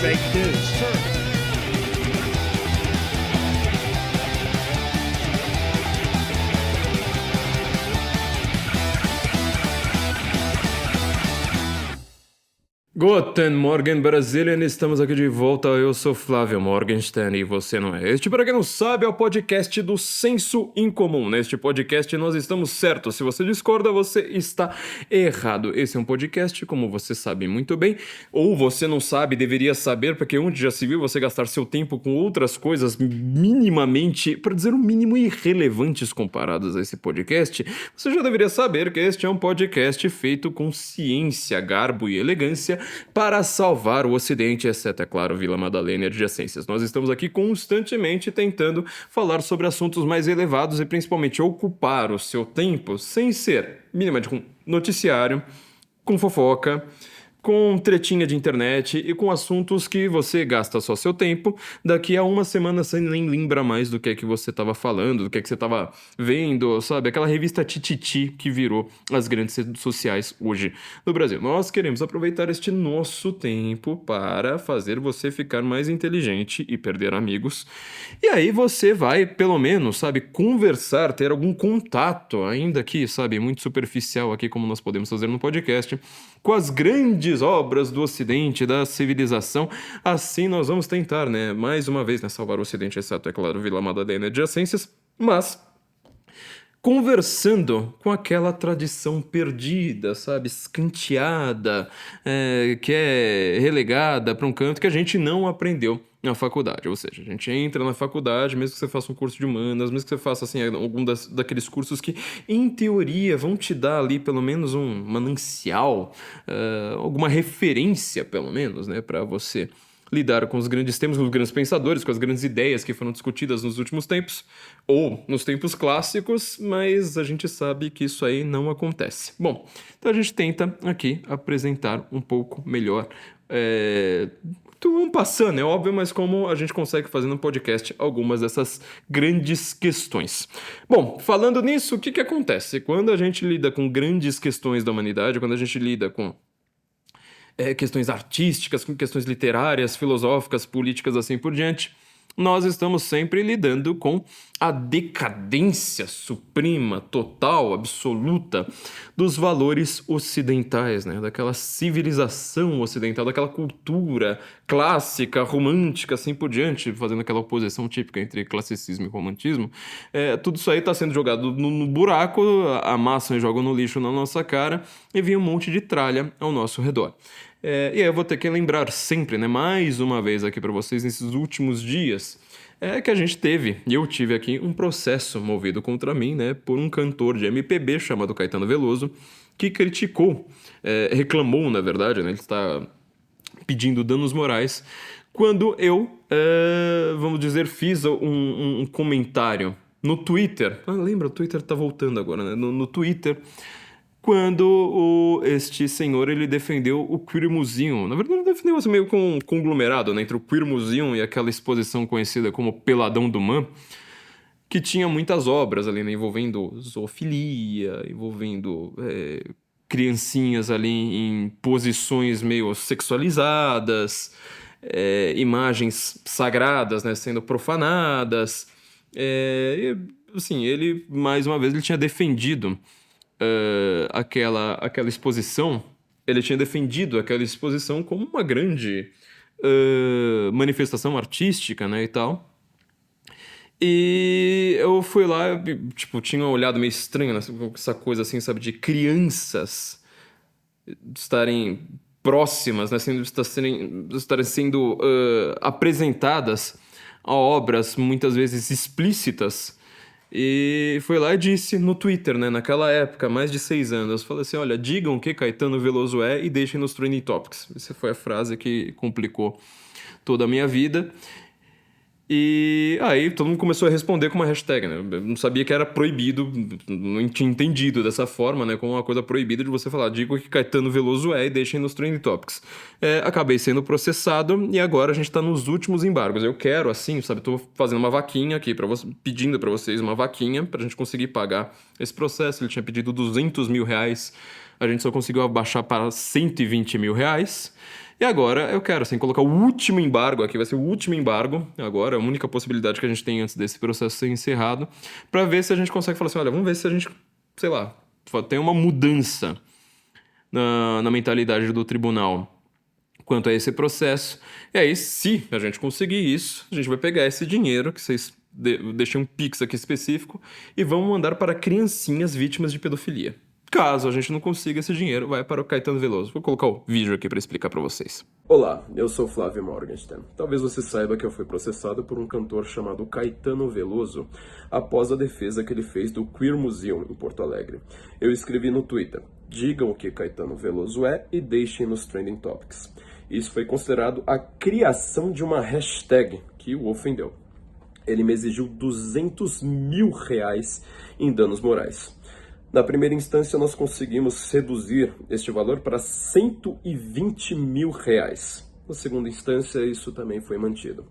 fake news. Turner. Guten Morgen, Brazilian, estamos aqui de volta, eu sou Flávio Morgenstern e você não é. Este, para quem não sabe, é o podcast do Senso Incomum. Neste podcast nós estamos certos, se você discorda, você está errado. Esse é um podcast, como você sabe muito bem, ou você não sabe, deveria saber, porque onde já se viu você gastar seu tempo com outras coisas minimamente, para dizer o mínimo, irrelevantes comparadas a esse podcast, você já deveria saber que este é um podcast feito com ciência, garbo e elegância, para salvar o Ocidente, exceto, é claro, Vila Madalena e adjacências. Nós estamos aqui constantemente tentando falar sobre assuntos mais elevados e principalmente ocupar o seu tempo sem ser minimamente com noticiário, com fofoca, com tretinha de internet e com assuntos que você gasta só seu tempo, daqui a uma semana você nem lembra mais do que é que você estava falando, do que é que você estava vendo, sabe? Aquela revista Tititi que virou as grandes redes sociais hoje no Brasil. Nós queremos aproveitar este nosso tempo para fazer você ficar mais inteligente e perder amigos. E aí você vai, pelo menos, sabe, conversar, ter algum contato, ainda que, sabe, muito superficial aqui, como nós podemos fazer no podcast, com as grandes obras do Ocidente, da civilização. Assim nós vamos tentar, né, mais uma vez, né, salvar o Ocidente, exceto, é claro, Vila Madalena e adjacências, mas conversando com aquela tradição perdida, sabe, escanteada, que é relegada para um canto que a gente não aprendeu na faculdade. Ou seja, a gente entra na faculdade, mesmo que você faça um curso de humanas, mesmo que você faça assim, algum daqueles cursos que, em teoria, vão te dar ali pelo menos um manancial, alguma referência, pelo menos, né, para você lidar com os grandes temas, com os grandes pensadores, com as grandes ideias que foram discutidas nos últimos tempos, ou nos tempos clássicos, mas a gente sabe que isso aí não acontece. Bom, então a gente tenta aqui apresentar um pouco melhor, passando, é óbvio, mas como a gente consegue fazer no podcast algumas dessas grandes questões. Bom, falando nisso, o que acontece? Quando a gente lida com grandes questões da humanidade, quando a gente lida com questões artísticas, com questões literárias, filosóficas, políticas, assim por diante, nós estamos sempre lidando com a decadência suprema, total, absoluta dos valores ocidentais, né? Daquela civilização ocidental, daquela cultura clássica, romântica, assim por diante, fazendo aquela oposição típica entre classicismo e romantismo. Tudo isso aí está sendo jogado no buraco, amassam e jogam no lixo na nossa cara e vem um monte de tralha ao nosso redor. E aí eu vou ter que lembrar sempre, né, mais uma vez aqui para vocês, nesses últimos dias, que a gente teve, e eu tive aqui, um processo movido contra mim, né, por um cantor de MPB chamado Caetano Veloso, que criticou, reclamou, na verdade, né, ele está pedindo danos morais, quando eu, vamos dizer, fiz um comentário no Twitter. Lembra, o Twitter tá voltando agora, né, no Twitter, quando este senhor ele defendeu o Queer Museum. Na verdade, ele defendeu assim, meio com um conglomerado, né, entre o Queer Museum e aquela exposição conhecida como Peladão do Man, que tinha muitas obras ali, né, envolvendo zoofilia, envolvendo criancinhas ali em posições meio sexualizadas, imagens sagradas, né, sendo profanadas. E, assim, ele, mais uma vez, ele tinha defendido aquela exposição, ele tinha defendido aquela exposição como uma grande manifestação artística, né, e tal. E eu fui lá, tipo, tinha olhado meio estranho nessa coisa assim, sabe, de crianças estarem próximas, né, estarem sendo apresentadas a obras muitas vezes explícitas. E foi lá e disse no Twitter, né, naquela época, mais de 6 anos, falei assim, olha, digam o que Caetano Veloso é e deixem nos Trending Topics. Essa foi a frase que complicou toda a minha vida. E aí todo mundo começou a responder com uma hashtag, né? Eu não sabia que era proibido, não tinha entendido dessa forma, né? Como uma coisa proibida de você falar, diga o que Caetano Veloso é e deixem nos Trending Topics. Acabei sendo processado e agora a gente tá nos últimos embargos. Eu quero, assim, sabe? Tô fazendo uma vaquinha aqui, pedindo pra vocês uma vaquinha pra gente conseguir pagar esse processo. Ele tinha pedido R$200 mil, a gente só conseguiu abaixar para R$120 mil. E agora eu quero, assim, colocar o último embargo aqui, vai ser o último embargo, agora, a única possibilidade que a gente tem antes desse processo ser encerrado, para ver se a gente consegue falar assim, olha, vamos ver se a gente, sei lá, tem uma mudança na mentalidade do tribunal quanto a esse processo. E aí, se a gente conseguir isso, a gente vai pegar esse dinheiro que vocês deixem um Pix aqui específico e vamos mandar para criancinhas vítimas de pedofilia. Caso a gente não consiga esse dinheiro, vai para o Caetano Veloso. Vou colocar o vídeo aqui para explicar para vocês. Olá, eu sou Flávio Morgenstern. Talvez você saiba que eu fui processado por um cantor chamado Caetano Veloso após a defesa que ele fez do Queer Museum em Porto Alegre. Eu escrevi no Twitter: digam o que Caetano Veloso é e deixem nos Trending Topics. Isso foi considerado a criação de uma hashtag que o ofendeu. Ele me exigiu R$200 mil em danos morais. Na primeira instância, nós conseguimos reduzir este valor para R$120 mil. Na segunda instância, isso também foi mantido.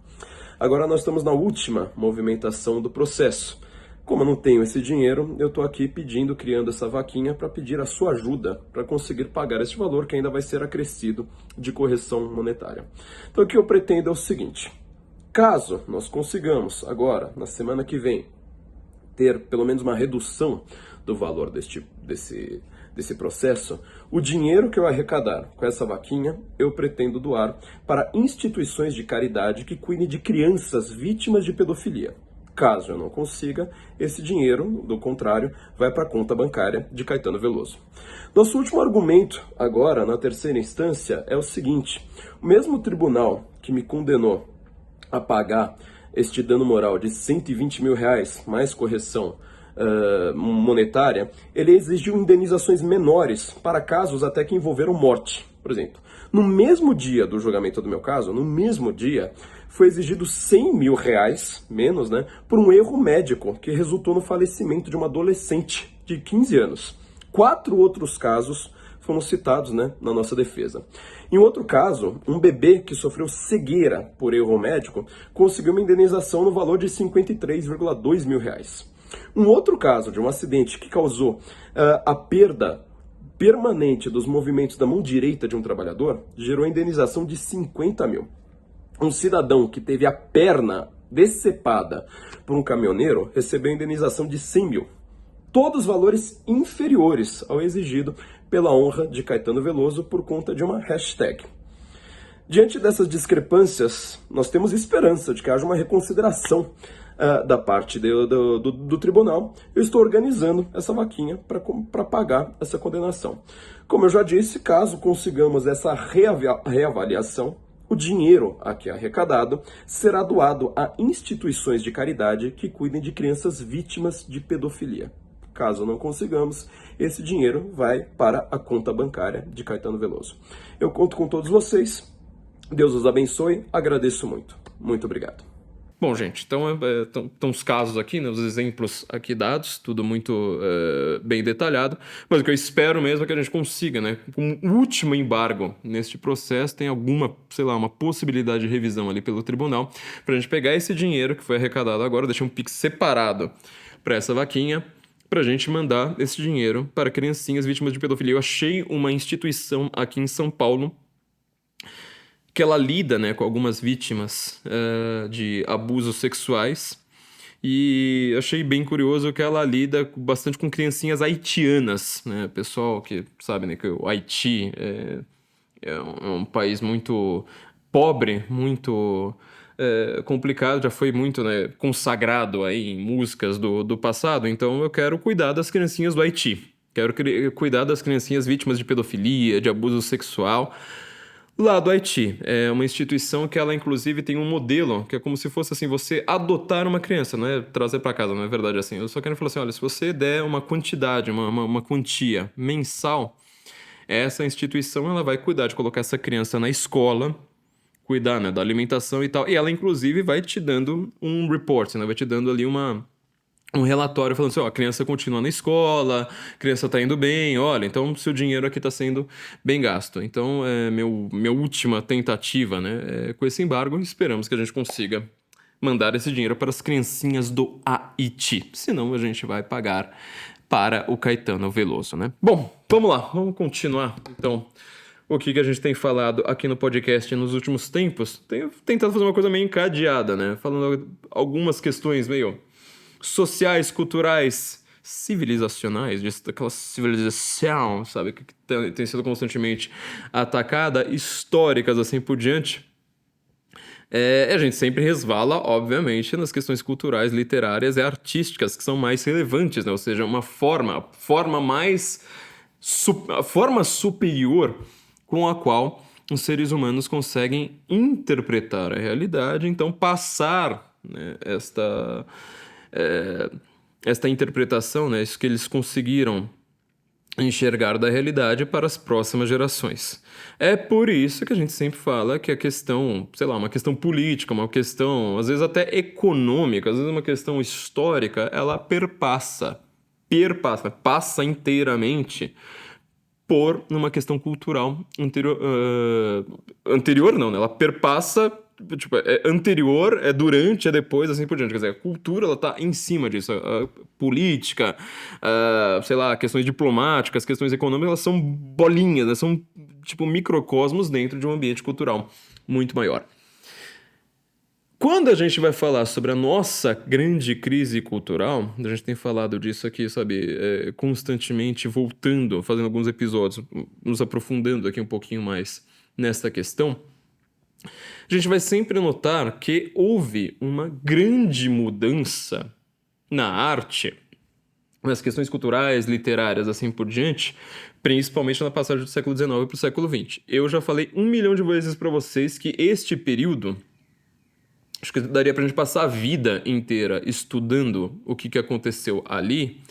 Agora nós estamos na última movimentação do processo. Como eu não tenho esse dinheiro, eu estou aqui criando essa vaquinha para pedir a sua ajuda para conseguir pagar este valor que ainda vai ser acrescido de correção monetária. Então o que eu pretendo é o seguinte: caso nós consigamos agora, na semana que vem, ter pelo menos uma redução do valor desse processo, o dinheiro que eu arrecadar com essa vaquinha, eu pretendo doar para instituições de caridade que cuidem de crianças vítimas de pedofilia. Caso eu não consiga, esse dinheiro, do contrário, vai para a conta bancária de Caetano Veloso. Nosso último argumento, agora, na terceira instância, é o seguinte: o mesmo tribunal que me condenou a pagar este dano moral de R$120 mil, mais correção monetária, ele exigiu indenizações menores para casos até que envolveram morte. Por exemplo, no mesmo dia do julgamento do meu caso, no mesmo dia, foi exigido R$100 mil, menos, né, por um erro médico que resultou no falecimento de uma adolescente de 15 anos. 4 outros casos foram citados, né, na nossa defesa. Em outro caso, um bebê que sofreu cegueira por erro médico conseguiu uma indenização no valor de R$53,2 mil. Um outro caso de um acidente que causou a perda permanente dos movimentos da mão direita de um trabalhador gerou a indenização de R$50 mil. Um cidadão que teve a perna decepada por um caminhoneiro recebeu a indenização de R$100 mil. Todos valores inferiores ao exigido pela honra de Caetano Veloso por conta de uma hashtag. Diante dessas discrepâncias, nós temos esperança de que haja uma reconsideração da parte do tribunal. Eu estou organizando essa vaquinha para pagar essa condenação. Como eu já disse, caso consigamos essa reavaliação, o dinheiro aqui arrecadado será doado a instituições de caridade que cuidem de crianças vítimas de pedofilia. Caso não consigamos, esse dinheiro vai para a conta bancária de Caetano Veloso. Eu conto com todos vocês. Deus os abençoe. Agradeço muito. Muito obrigado. Bom, gente, então estão os casos aqui, né, os exemplos aqui dados, tudo muito bem detalhado, mas o que eu espero mesmo é que a gente consiga, né, com o último embargo neste processo, tem alguma, sei lá, uma possibilidade de revisão ali pelo tribunal, para a gente pegar esse dinheiro que foi arrecadado agora, deixar um Pix separado para essa vaquinha, para a gente mandar esse dinheiro para criancinhas vítimas de pedofilia. Eu achei uma instituição aqui em São Paulo que ela lida, né, com algumas vítimas de abusos sexuais, e achei bem curioso que ela lida bastante com criancinhas haitianas, né, pessoal que sabe, né, que o Haiti é um país muito pobre, muito complicado, já foi muito, né, consagrado aí em músicas do passado, então eu quero cuidar das criancinhas do Haiti, quero cuidar das criancinhas vítimas de pedofilia, de abuso sexual, lá do Haiti. É uma instituição que ela, inclusive, tem um modelo que é como se fosse assim, você adotar uma criança, não é trazer para casa, não é verdade assim. Eu só quero falar assim, olha, se você der uma quantidade, uma quantia mensal, essa instituição ela vai cuidar de colocar essa criança na escola, cuidar, né, da alimentação e tal. E ela, inclusive, vai te dando um report, né, vai te dando ali um relatório falando assim, ó, a criança continua na escola, a criança tá indo bem, olha, então seu dinheiro aqui tá sendo bem gasto. Então, minha última tentativa, né, com esse embargo, esperamos que a gente consiga mandar esse dinheiro para as criancinhas do Haiti. Senão, a gente vai pagar para o Caetano Veloso, né? Bom, vamos lá, vamos continuar, então, o que a gente tem falado aqui no podcast nos últimos tempos, tenho tentado fazer uma coisa meio encadeada, né? Falando algumas questões meio sociais, culturais, civilizacionais, daquela civilização, sabe, que tem sido constantemente atacada, históricas, assim por diante. A gente sempre resvala, obviamente, nas questões culturais, literárias e artísticas, que são mais relevantes, né? Ou seja, uma forma a forma superior com a qual os seres humanos conseguem interpretar a realidade, então passar, né, esta interpretação, né, isso que eles conseguiram enxergar da realidade para as próximas gerações. É por isso que a gente sempre fala que a questão, sei lá, uma questão política, uma questão, às vezes até econômica, às vezes uma questão histórica, ela passa inteiramente por uma questão cultural anterior não, né? Ela perpassa, tipo, é anterior, é durante, é depois, assim por diante. Quer dizer, a cultura, ela tá em cima disso. A política, sei lá, questões diplomáticas, questões econômicas, elas são bolinhas, né? São, tipo, microcosmos dentro de um ambiente cultural muito maior. Quando a gente vai falar sobre a nossa grande crise cultural, a gente tem falado disso aqui, sabe, constantemente voltando, fazendo alguns episódios, nos aprofundando aqui um pouquinho mais nesta questão, a gente vai sempre notar que houve uma grande mudança na arte, nas questões culturais, literárias, assim por diante, principalmente na passagem do século XIX para o século XX. Eu já falei 1 milhão de vezes para vocês que este período, acho que daria pra gente passar a vida inteira estudando o que aconteceu ali,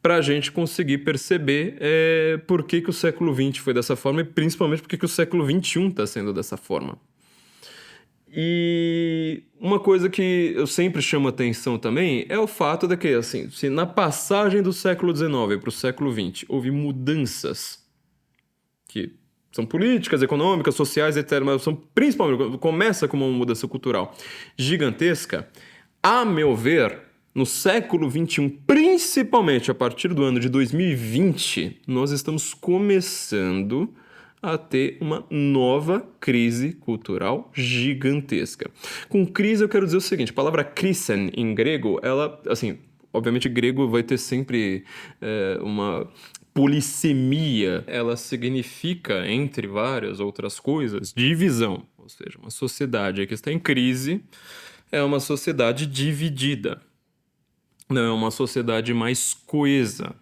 pra gente conseguir perceber por que o século XX foi dessa forma e principalmente por que o século XXI está sendo dessa forma. E uma coisa que eu sempre chamo atenção também é o fato de que, assim, se na passagem do século XIX para o século XX houve mudanças que são políticas, econômicas, sociais, etc., mas são principalmente, começa como uma mudança cultural gigantesca, a meu ver, no século XXI, principalmente a partir do ano de 2020, nós estamos começando a ter uma nova crise cultural gigantesca. Com crise eu quero dizer o seguinte, a palavra krisen em grego, ela, assim, obviamente grego vai ter sempre uma polissemia, ela significa, entre várias outras coisas, divisão. Ou seja, uma sociedade que está em crise é uma sociedade dividida. Não é uma sociedade mais coesa.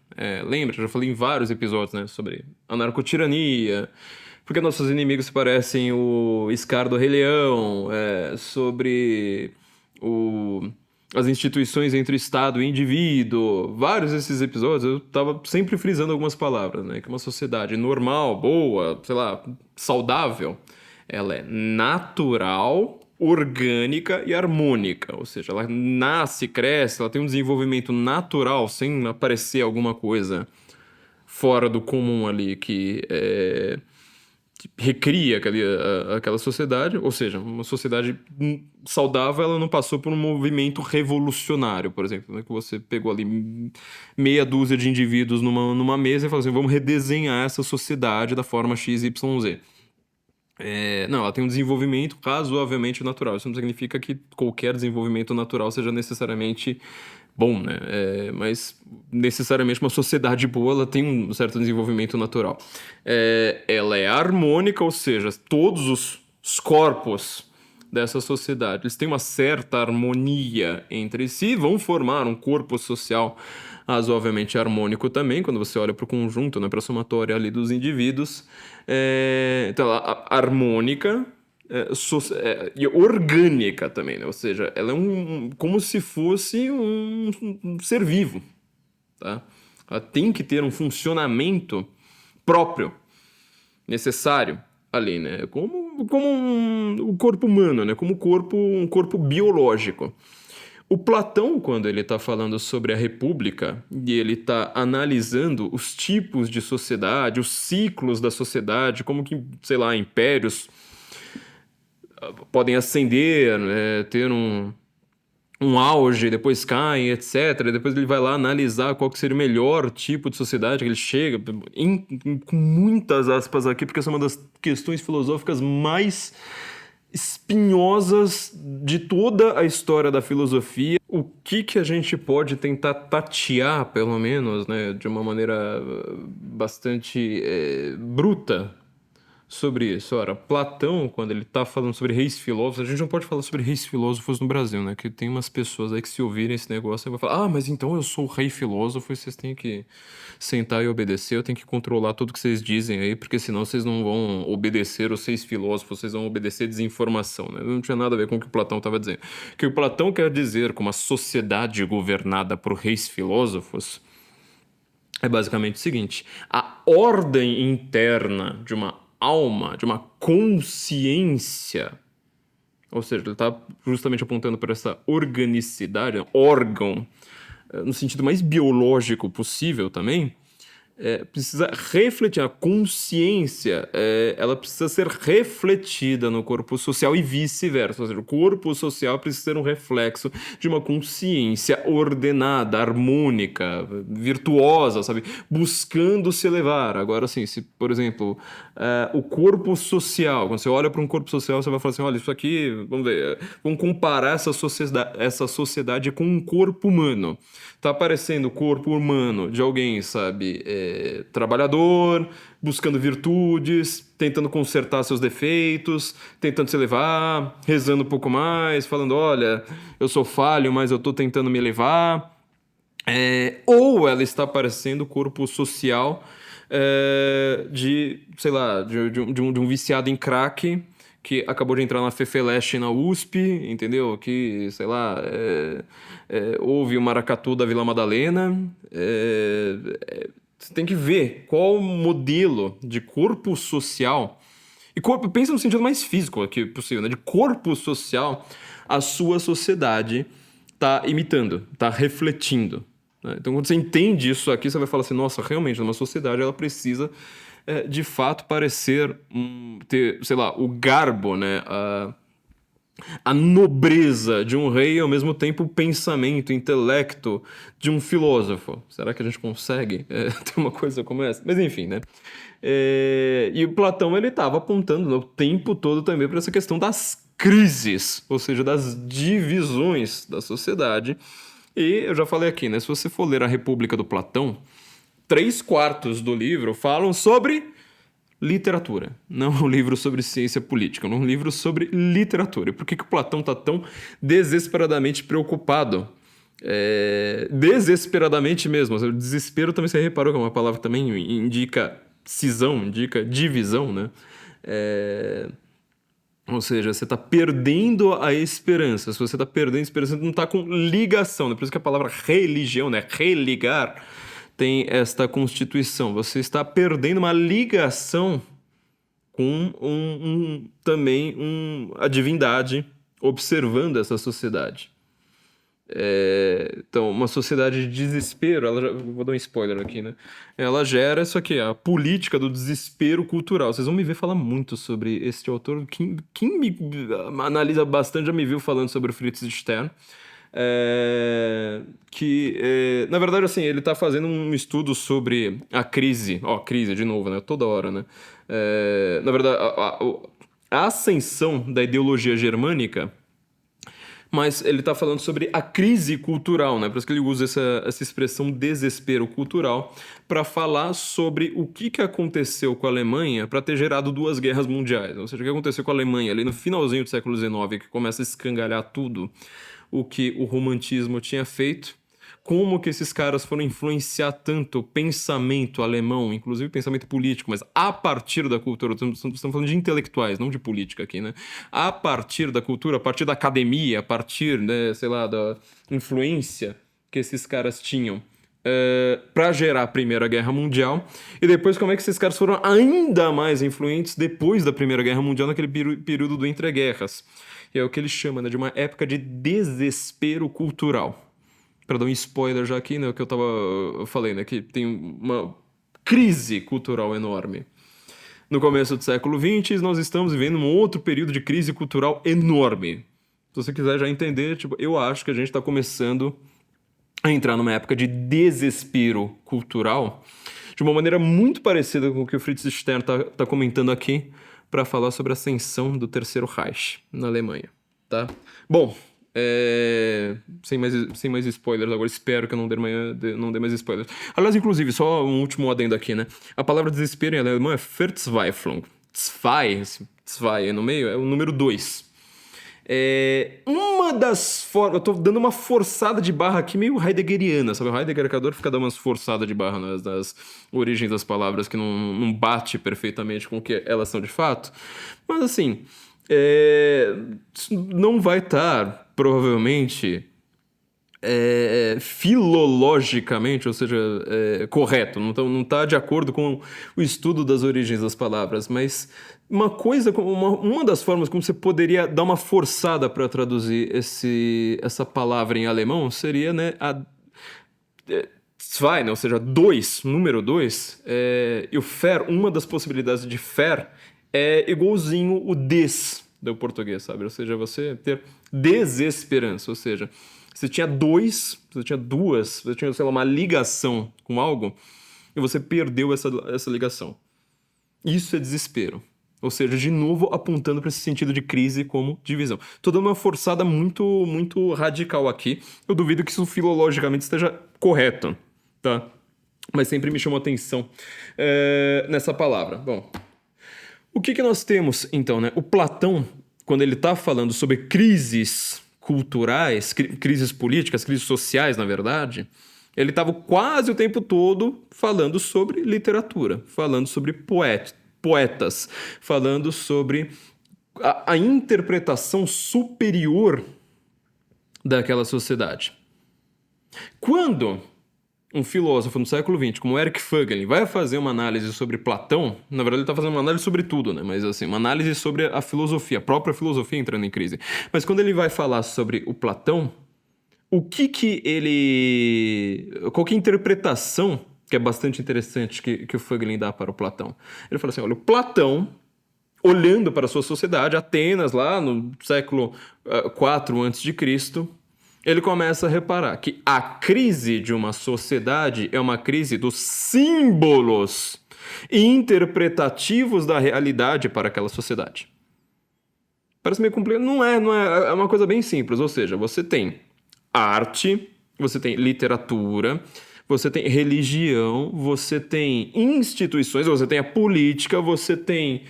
Lembra, eu já falei em vários episódios, né, sobre a narcotirania, porque nossos inimigos se parecem o Scar do Rei Leão, sobre as instituições entre o Estado e o indivíduo. Vários desses episódios eu tava sempre frisando algumas palavras, né? Que uma sociedade normal, boa, sei lá, saudável, ela é natural, orgânica e harmônica. Ou seja, ela nasce, cresce, ela tem um desenvolvimento natural, sem aparecer alguma coisa fora do comum ali que recria aquela sociedade, ou seja, uma sociedade saudável, ela não passou por um movimento revolucionário, por exemplo, né, que você pegou ali meia dúzia de indivíduos numa mesa e falou assim, vamos redesenhar essa sociedade da forma XYZ. Não, ela tem um desenvolvimento razoavelmente natural. Isso não significa que qualquer desenvolvimento natural seja necessariamente bom, né? Mas necessariamente uma sociedade boa, ela tem um certo desenvolvimento natural. Ela é harmônica, ou seja, todos os corpos dessa sociedade, eles têm uma certa harmonia entre si, vão formar um corpo social razoavelmente harmônico também, quando você olha para o conjunto, né, para a somatória ali dos indivíduos. Então, ela harmônica e orgânica também, né? Ou seja, ela é como se fosse um ser vivo, tá? Ela tem que ter um funcionamento próprio, necessário ali, né? Como o corpo humano, né? Como um corpo biológico. O Platão, quando ele está falando sobre a República e ele está analisando os tipos de sociedade, os ciclos da sociedade, como que, sei lá, impérios podem ascender, né, ter um auge, depois cai, etc. Depois ele vai lá analisar qual que seria o melhor tipo de sociedade que ele chega, com muitas aspas aqui, porque essa é uma das questões filosóficas mais espinhosas de toda a história da filosofia. O que a gente pode tentar tatear, pelo menos, né, de uma maneira bastante bruta, sobre isso. Ora, Platão, quando ele tá falando sobre reis filósofos, a gente não pode falar sobre reis filósofos no Brasil, né? Que tem umas pessoas aí que se ouvirem esse negócio e vão falar, mas então eu sou o rei filósofo e vocês têm que sentar e obedecer, eu tenho que controlar tudo que vocês dizem aí, porque senão vocês não vão obedecer os seis filósofos, vocês vão obedecer desinformação, né? Não tinha nada a ver com o que o Platão estava dizendo. O que o Platão quer dizer com uma sociedade governada por reis filósofos é basicamente o seguinte: a ordem interna de uma alma, de uma consciência, ou seja, ele está justamente apontando para essa organicidade, órgão, no sentido mais biológico possível também, precisa refletir, a consciência, ela precisa ser refletida no corpo social e vice-versa, ou seja, o corpo social precisa ser um reflexo de uma consciência ordenada, harmônica, virtuosa, sabe? Buscando se elevar. Agora, assim, se, por exemplo, o corpo social, quando você olha para um corpo social, você vai falar assim, olha, isso aqui, vamos ver, vamos comparar essa sociedade com um corpo humano. Tá aparecendo o corpo humano de alguém, sabe, trabalhador, buscando virtudes, tentando consertar seus defeitos, tentando se elevar, rezando um pouco mais, falando, olha, eu sou falho, mas eu tô tentando me elevar. Ou ela está parecendo o corpo social de, sei lá, de um viciado em crack que acabou de entrar na FEFELESH na USP, entendeu? Que, sei lá, houve o maracatu da Vila Madalena. Você tem que ver qual modelo de corpo social, e corpo, pensa no sentido mais físico aqui possível, né? De corpo social a sua sociedade está imitando, está refletindo. Né? Então, quando você entende isso aqui, você vai falar assim, nossa, realmente, uma sociedade ela precisa de fato parecer ter, sei lá, o garbo, né? A nobreza de um rei e ao mesmo tempo o pensamento, o intelecto de um filósofo. Será que a gente consegue ter uma coisa como essa? Mas enfim, né? E o Platão ele estava apontando o tempo todo também para essa questão das crises, ou seja, das divisões da sociedade. E eu já falei aqui, né? Se você for ler a República do Platão, 3/4 do livro falam sobre literatura, não um livro sobre ciência política, um livro sobre literatura. E por que o Platão está tão desesperadamente preocupado? Desesperadamente mesmo. O desespero também, você reparou que é uma palavra que também indica cisão, indica divisão, né? Ou seja, você está perdendo a esperança. Se você está perdendo a esperança, você não está com ligação. Né? Por isso que a palavra religião, né? Religar, tem esta constituição. Você está perdendo uma ligação com também a divindade observando essa sociedade. Então, uma sociedade de desespero, vou dar um spoiler aqui, né? Ela gera isso aqui, a política do desespero cultural. Vocês vão me ver falar muito sobre este autor. Quem me analisa bastante já me viu falando sobre o Fritz Stern. Na verdade, assim, ele está fazendo um estudo sobre a crise. Crise de novo, né? Toda hora, né? Na verdade, a ascensão da ideologia germânica, mas ele está falando sobre a crise cultural, né? Por isso que ele usa essa expressão desespero cultural para falar sobre o que aconteceu com a Alemanha para ter gerado 2 guerras mundiais. Ou seja, o que aconteceu com a Alemanha ali no finalzinho do século XIX, que começa a escangalhar tudo o que o romantismo tinha feito, como que esses caras foram influenciar tanto o pensamento alemão, inclusive o pensamento político, mas a partir da cultura, estamos falando de intelectuais, não de política aqui, né? A partir da cultura, a partir da academia, a partir, né, sei lá, da influência que esses caras tinham para gerar a Primeira Guerra Mundial, e depois como é que esses caras foram ainda mais influentes depois da Primeira Guerra Mundial, naquele período do entreguerras. E é o que ele chama, né, de uma época de desespero cultural. Para dar um spoiler já aqui, né, o que eu falei, né, que tem uma crise cultural enorme. No começo do século XX, nós estamos vivendo um outro período de crise cultural enorme. Se você quiser já entender, tipo, eu acho que a gente tá começando a entrar numa época de desespero cultural, de uma maneira muito parecida com o que o Fritz Stern tá comentando aqui, para falar sobre a ascensão do Terceiro Reich na Alemanha, tá? Bom, sem mais spoilers agora, espero que eu não dê mais spoilers. Aliás, inclusive, só um último adendo aqui, né? A palavra desespero em alemão é Verzweiflung. Zwei aí no meio é o número 2. Uma das formas... Eu tô dando uma forçada de barra aqui meio heideggeriana, sabe? O Heidegger fica dando umas forçadas de barra nas origens das palavras que não bate perfeitamente com o que elas são de fato. Mas assim, não vai estar, provavelmente... filologicamente, ou seja, correto, não tá de acordo com o estudo das origens das palavras, mas uma das formas como você poderia dar uma forçada para traduzir essa palavra em alemão seria, né, zwei, né, ou seja, dois, número 2, e o fer, uma das possibilidades de fer é igualzinho o des do português, sabe? Ou seja, você ter desesperança, ou seja, você tinha duas, você tinha, sei lá, uma ligação com algo e você perdeu essa ligação. Isso é desespero. Ou seja, de novo apontando para esse sentido de crise como divisão. Tô dando uma forçada muito, muito radical aqui. Eu duvido que isso filologicamente esteja correto, tá? Mas sempre me chamou atenção nessa palavra. Bom, o que nós temos, então, né? O Platão, quando ele está falando sobre crises culturais, crises políticas, crises sociais, na verdade, ele estava quase o tempo todo falando sobre literatura, falando sobre poetas, falando sobre a interpretação superior daquela sociedade. Quando um filósofo no século XX, como Eric Fögelin, vai fazer uma análise sobre Platão, na verdade ele está fazendo uma análise sobre tudo, né? Mas assim, uma análise sobre a filosofia, a própria filosofia entrando em crise. Mas quando ele vai falar sobre o Platão, qual que a interpretação, que é bastante interessante, que o Fögelin dá para o Platão? Ele fala assim, olha, o Platão, olhando para a sua sociedade, Atenas, lá no século IV a.C., ele começa a reparar que a crise de uma sociedade é uma crise dos símbolos interpretativos da realidade para aquela sociedade. Parece meio complicado. Não é. É uma coisa bem simples. Ou seja, você tem arte, você tem literatura, você tem religião, você tem instituições, você tem a política, você tem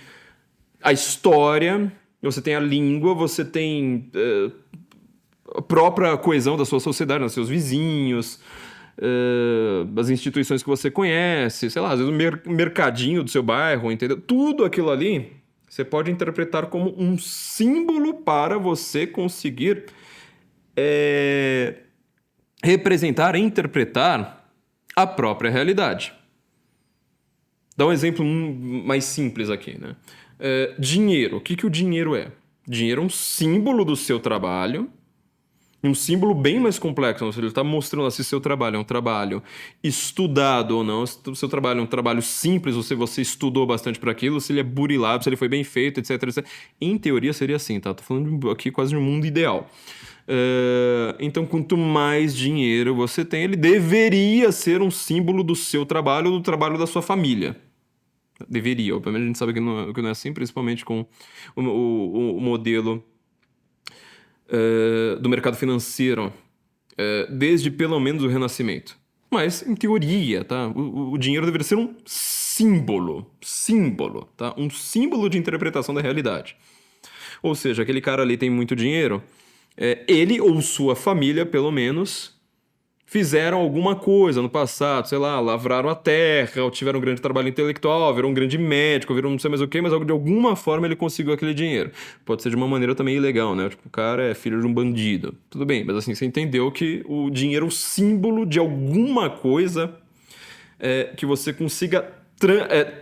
a história, você tem a língua, você tem... a própria coesão da sua sociedade, dos seus vizinhos, as instituições que você conhece, sei lá, às vezes o mercadinho do seu bairro, entendeu? Tudo aquilo ali você pode interpretar como um símbolo para você conseguir representar, interpretar a própria realidade. Dá um exemplo mais simples aqui, né? Dinheiro. O que o dinheiro é? Dinheiro é um símbolo do seu trabalho, um símbolo bem mais complexo, ou seja, ele está mostrando se seu trabalho é um trabalho estudado ou não, se o seu trabalho é um trabalho simples, ou se você estudou bastante para aquilo, se ele é burilado, se ele foi bem feito, etc, etc. Em teoria seria assim, tá? Tô falando aqui quase de um mundo ideal. Então, quanto mais dinheiro você tem, ele deveria ser um símbolo do seu trabalho ou do trabalho da sua família. Deveria, obviamente a gente sabe que não é assim, principalmente com o modelo do mercado financeiro, desde pelo menos o Renascimento. Mas, em teoria, tá? O dinheiro deveria ser um símbolo, tá? Um símbolo de interpretação da realidade. Ou seja, aquele cara ali tem muito dinheiro, ele ou sua família, pelo menos, fizeram alguma coisa no passado, sei lá, lavraram a terra, ou tiveram um grande trabalho intelectual, viram um grande médico, viram não sei mais o quê, mas de alguma forma ele conseguiu aquele dinheiro. Pode ser de uma maneira também ilegal, né? Tipo, o cara é filho de um bandido. Tudo bem, mas assim, você entendeu que o dinheiro é um símbolo de alguma coisa que você consiga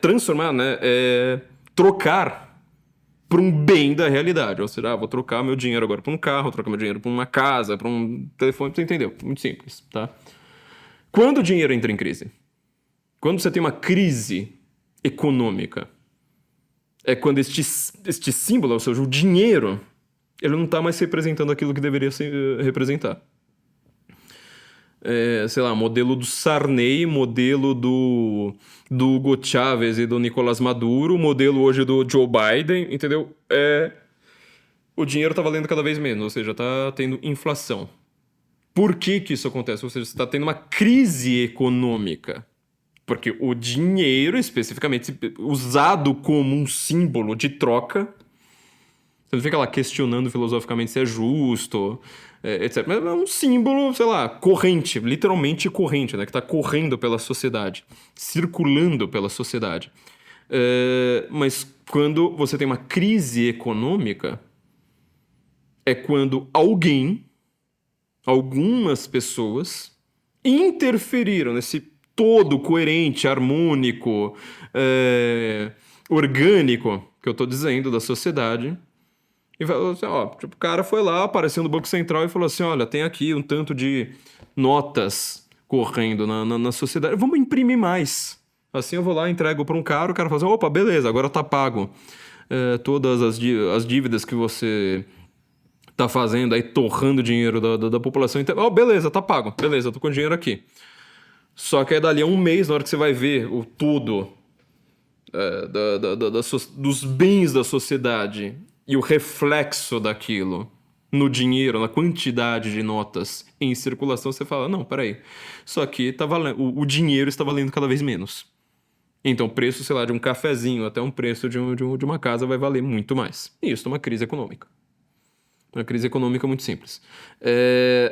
transformar, né? Trocar para um bem da realidade. Ou seja, vou trocar meu dinheiro agora por um carro, vou trocar meu dinheiro por uma casa, por um telefone. Você entendeu? Muito simples, tá? Quando o dinheiro entra em crise? Quando você tem uma crise econômica, é quando este símbolo, ou seja, o dinheiro, ele não tá mais representando aquilo que deveria representar. Sei lá, modelo do Sarney, modelo do Hugo Chávez e do Nicolás Maduro, modelo hoje do Joe Biden, entendeu? O dinheiro tá valendo cada vez menos, ou seja, tá tendo inflação. Por que isso acontece? Ou seja, você tá tendo uma crise econômica. Porque o dinheiro, especificamente, usado como um símbolo de troca, você não fica lá questionando filosoficamente se é justo, etc. Mas é um símbolo, sei lá, corrente, literalmente corrente, né? Que tá correndo pela sociedade, circulando pela sociedade. Mas quando você tem uma crise econômica, é quando algumas pessoas interferiram nesse todo coerente, harmônico, orgânico que eu tô dizendo da sociedade. E falou assim, o cara foi lá, apareceu no Banco Central e falou assim, olha, tem aqui um tanto de notas correndo na sociedade, vamos imprimir mais. Assim eu vou lá, entrego para um cara, o cara fala assim, opa, beleza, agora tá pago. Todas as dívidas que você tá fazendo aí, torrando dinheiro da população inteira. Beleza, tá pago. Beleza, tô com dinheiro aqui. Só que aí dali a um mês, na hora que você vai ver o todo dos bens da sociedade e o reflexo daquilo no dinheiro, na quantidade de notas em circulação, você fala, não, peraí, isso aqui tá valendo, o dinheiro está valendo cada vez menos. Então o preço, sei lá, de um cafezinho até um preço de uma casa vai valer muito mais. E isso é uma crise econômica. Uma crise econômica muito simples.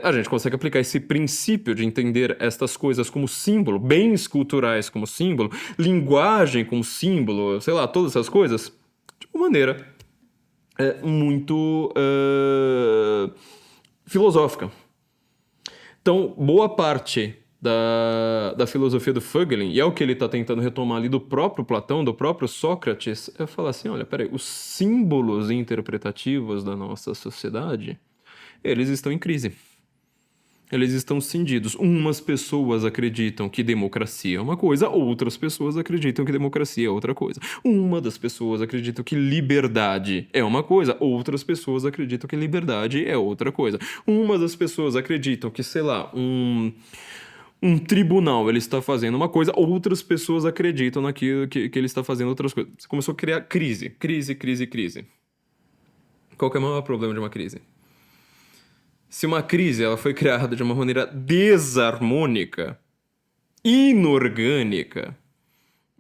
A gente consegue aplicar esse princípio de entender estas coisas como símbolo, bens culturais como símbolo, linguagem como símbolo, sei lá, todas essas coisas, de uma maneira muito filosófica. Então, boa parte da filosofia do Fögelin, e é o que ele está tentando retomar ali do próprio Platão, do próprio Sócrates, é falar assim, olha, peraí, os símbolos interpretativos da nossa sociedade, eles estão em crise. Eles estão cindidos. Umas pessoas acreditam que democracia é uma coisa, outras pessoas acreditam que democracia é outra coisa. Uma das pessoas acredita que liberdade é uma coisa, outras pessoas acreditam que liberdade é outra coisa. Uma das pessoas acreditam que, sei lá, um tribunal ele está fazendo uma coisa, outras pessoas acreditam naquilo que ele está fazendo outras coisas. Você começou a criar crise. Qual que é o maior problema de uma crise? Se uma crise ela foi criada de uma maneira desarmônica, inorgânica,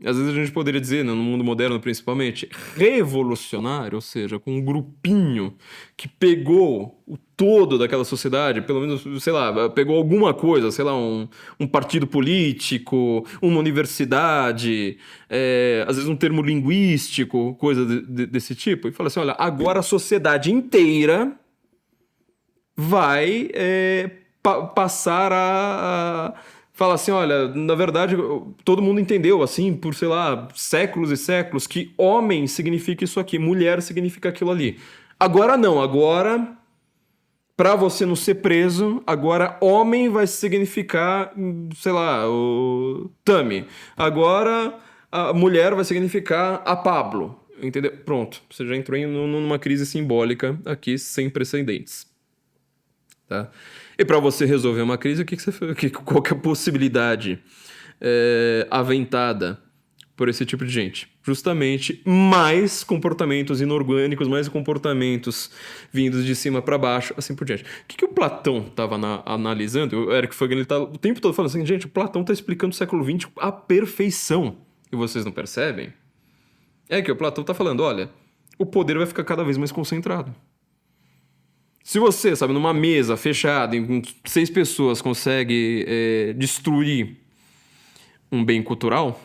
às vezes a gente poderia dizer, no mundo moderno principalmente, revolucionário, ou seja, com um grupinho que pegou o todo daquela sociedade, pelo menos, sei lá, pegou alguma coisa, sei lá, um partido político, uma universidade, às vezes um termo linguístico, coisa desse tipo, e fala assim, olha, agora a sociedade inteira vai passar a falar assim, olha, na verdade, todo mundo entendeu, assim, por, sei lá, séculos e séculos, que homem significa isso aqui, mulher significa aquilo ali. Agora não, agora, pra você não ser preso, agora homem vai significar, sei lá, o Tami. Agora a mulher vai significar a Pablo, entendeu? Pronto, você já entrou numa crise simbólica aqui sem precedentes. Tá? E para você resolver uma crise, qual que é a possibilidade aventada por esse tipo de gente? Justamente mais comportamentos inorgânicos, mais comportamentos vindos de cima para baixo, assim por diante. O que o Platão estava analisando? O Eric Fögelin está o tempo todo falando assim, gente, o Platão está explicando o século XX à perfeição. E vocês não percebem? É que o Platão está falando, olha, o poder vai ficar cada vez mais concentrado. Se você, sabe, numa mesa fechada, em 6 pessoas, consegue destruir um bem cultural,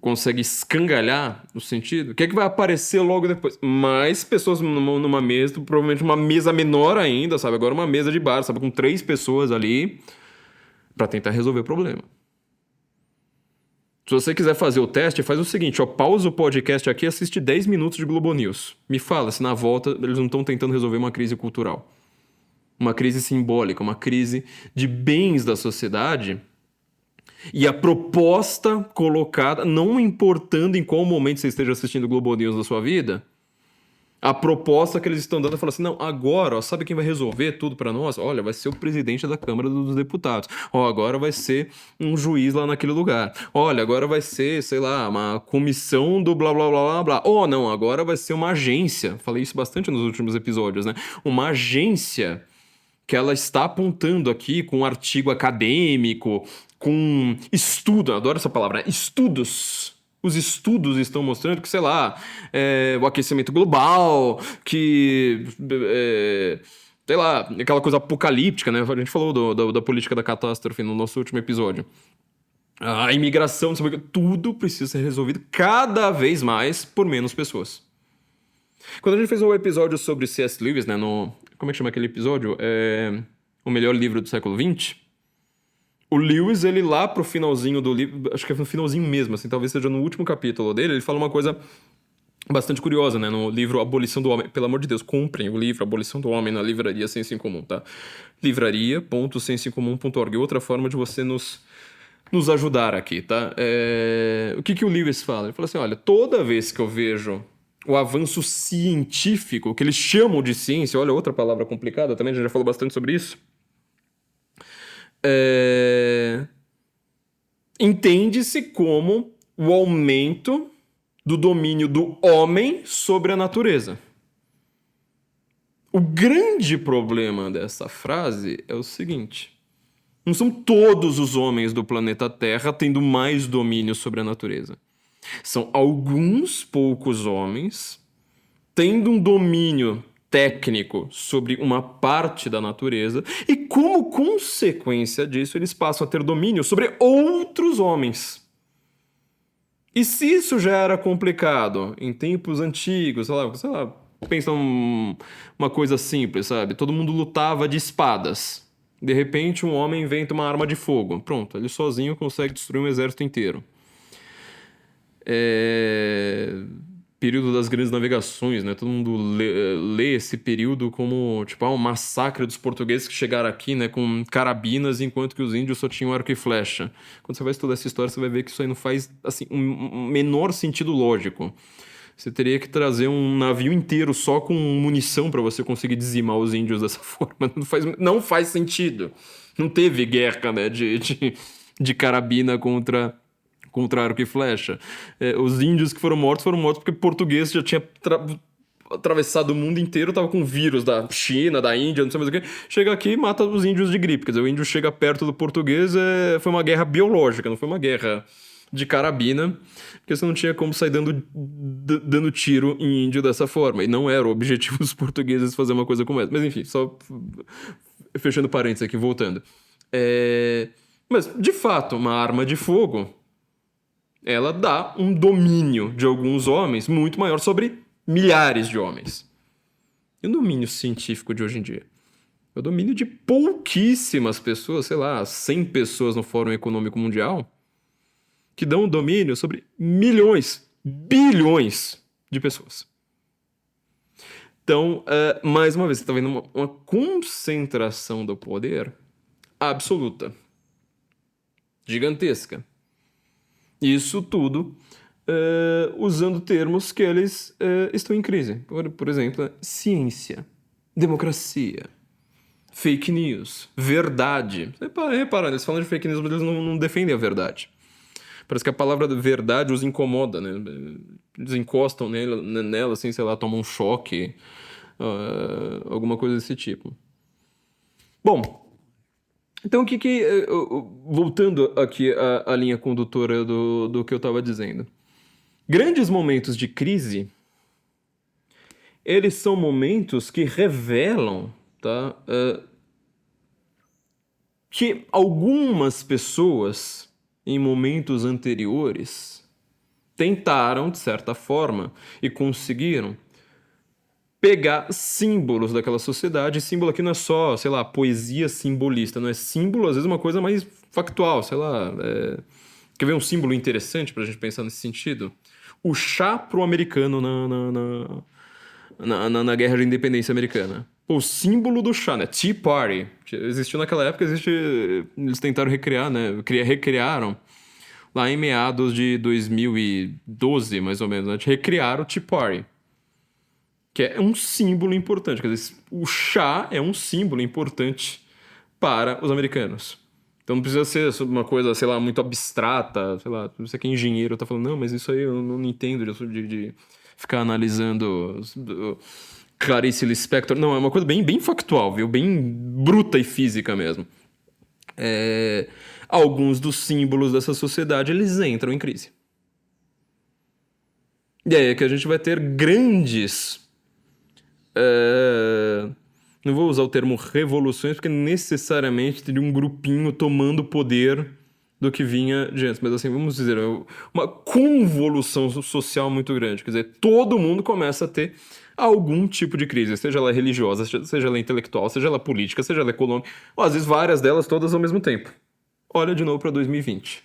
consegue escangalhar o sentido, o que é que vai aparecer logo depois? Mais pessoas numa mesa, provavelmente uma mesa menor ainda, sabe? Agora uma mesa de bar, sabe? Com 3 pessoas ali, para tentar resolver o problema. Se você quiser fazer o teste, faz o seguinte, pausa o podcast aqui e assiste 10 minutos de Globo News. Me fala se na volta eles não estão tentando resolver uma crise cultural. Uma crise simbólica, uma crise de bens da sociedade. E a proposta colocada, não importando em qual momento você esteja assistindo Globo News na sua vida, A proposta que eles estão dando é falar assim, não, agora, ó, sabe quem vai resolver tudo pra nós? Olha, vai ser o presidente da Câmara dos Deputados. Ó, agora vai ser um juiz lá naquele lugar. Olha, agora vai ser, sei lá, uma comissão do blá blá blá blá blá. Oh, não, agora vai ser uma agência. Falei isso bastante nos últimos episódios, né? Uma agência que ela está apontando aqui com um artigo acadêmico, com estudo, adoro essa palavra, estudos. Os estudos estão mostrando que, sei lá, o aquecimento global, que, sei lá, aquela coisa apocalíptica, né? A gente falou da política da catástrofe no nosso último episódio. A imigração, tudo precisa ser resolvido cada vez mais por menos pessoas. Quando a gente fez um episódio sobre C.S. Lewis, né, como é que chama aquele episódio? O melhor livro do século XX. O Lewis, ele lá pro finalzinho do livro, acho que é no finalzinho mesmo, assim, talvez seja no último capítulo dele, ele fala uma coisa bastante curiosa, né, no livro Abolição do Homem. Pelo amor de Deus, comprem o livro Abolição do Homem na livraria Senso em Comum, tá? livraria.sensoemcomum.org. Outra forma de você nos ajudar aqui, tá? O que o Lewis fala? Ele fala assim, olha, toda vez que eu vejo o avanço científico, que eles chamam de ciência, olha, outra palavra complicada também, a gente já falou bastante sobre isso, entende-se como o aumento do domínio do homem sobre a natureza. O grande problema dessa frase é o seguinte: não são todos os homens do planeta Terra tendo mais domínio sobre a natureza. São alguns poucos homens tendo um domínio técnico sobre uma parte da natureza e, como consequência disso, eles passam a ter domínio sobre outros homens. E se isso já era complicado em tempos antigos, sei lá, pensa uma coisa simples, sabe? Todo mundo lutava de espadas. De repente, um homem inventa uma arma de fogo. Pronto, ele sozinho consegue destruir um exército inteiro. Período das grandes navegações, né? Todo mundo lê esse período como, tipo, um massacre dos portugueses que chegaram aqui, né, com carabinas, enquanto que os índios só tinham arco e flecha. Quando você vai estudar essa história, você vai ver que isso aí não faz, assim, um menor sentido lógico. Você teria que trazer um navio inteiro só com munição para você conseguir dizimar os índios dessa forma. Não faz sentido. Não teve guerra, né, de carabina contra arco e flecha. Os índios que foram mortos porque português já tinha atravessado o mundo inteiro, tava com vírus da China, da Índia, não sei mais o que. Chega aqui e mata os índios de gripe. Quer dizer, o índio chega perto do português, foi uma guerra biológica, não foi uma guerra de carabina, porque você não tinha como sair dando tiro em índio dessa forma. E não era o objetivo dos portugueses fazer uma coisa como essa. Mas enfim, só fechando parênteses aqui, voltando. Mas, de fato, uma arma de fogo, ela dá um domínio de alguns homens muito maior sobre milhares de homens. E o domínio científico de hoje em dia? É o domínio de pouquíssimas pessoas, sei lá, 100 pessoas no Fórum Econômico Mundial, que dão um domínio sobre milhões, bilhões de pessoas. Então, mais uma vez, você está vendo uma concentração do poder absoluta, gigantesca. Isso tudo usando termos que eles estão em crise. Por exemplo, ciência, democracia, fake news, verdade. Repara, eles falam de fake news, mas eles não defendem a verdade. Parece que a palavra verdade os incomoda, né? Eles encostam nela assim, sei lá, tomam um choque, alguma coisa desse tipo. Bom, então, voltando aqui à linha condutora do que eu estava dizendo. Grandes momentos de crise, eles são momentos que revelam, tá, que algumas pessoas, em momentos anteriores, tentaram, de certa forma, e conseguiram pegar símbolos daquela sociedade. Símbolo aqui não é só, sei lá, poesia simbolista, não é símbolo, às vezes uma coisa mais factual, sei lá. Quer ver um símbolo interessante pra gente pensar nesse sentido? O chá pro americano na Guerra de Independência Americana. O símbolo do chá, né? Tea Party. Existiu naquela época, eles tentaram recriar, né? Recriaram lá em meados de 2012, mais ou menos, né? Recriaram o Tea Party. que é um símbolo importante. Quer dizer, o chá é um símbolo importante para os americanos. Então não precisa ser uma coisa, sei lá, muito abstrata, sei lá, você que é engenheiro tá falando, não, mas isso aí eu não entendo de ficar analisando Clarice Lispector. Não, é uma coisa bem factual, viu? Bem bruta e física mesmo. Alguns dos símbolos dessa sociedade, eles entram em crise. E aí é que a gente vai ter grandes... não vou usar o termo revoluções, porque necessariamente teria um grupinho tomando poder do que vinha de antes. Mas assim, vamos dizer, uma convolução social muito grande. Quer dizer, todo mundo começa a ter algum tipo de crise, seja ela religiosa, seja ela intelectual, seja ela política, seja ela econômica, ou às vezes várias delas todas ao mesmo tempo. Olha de novo para 2020.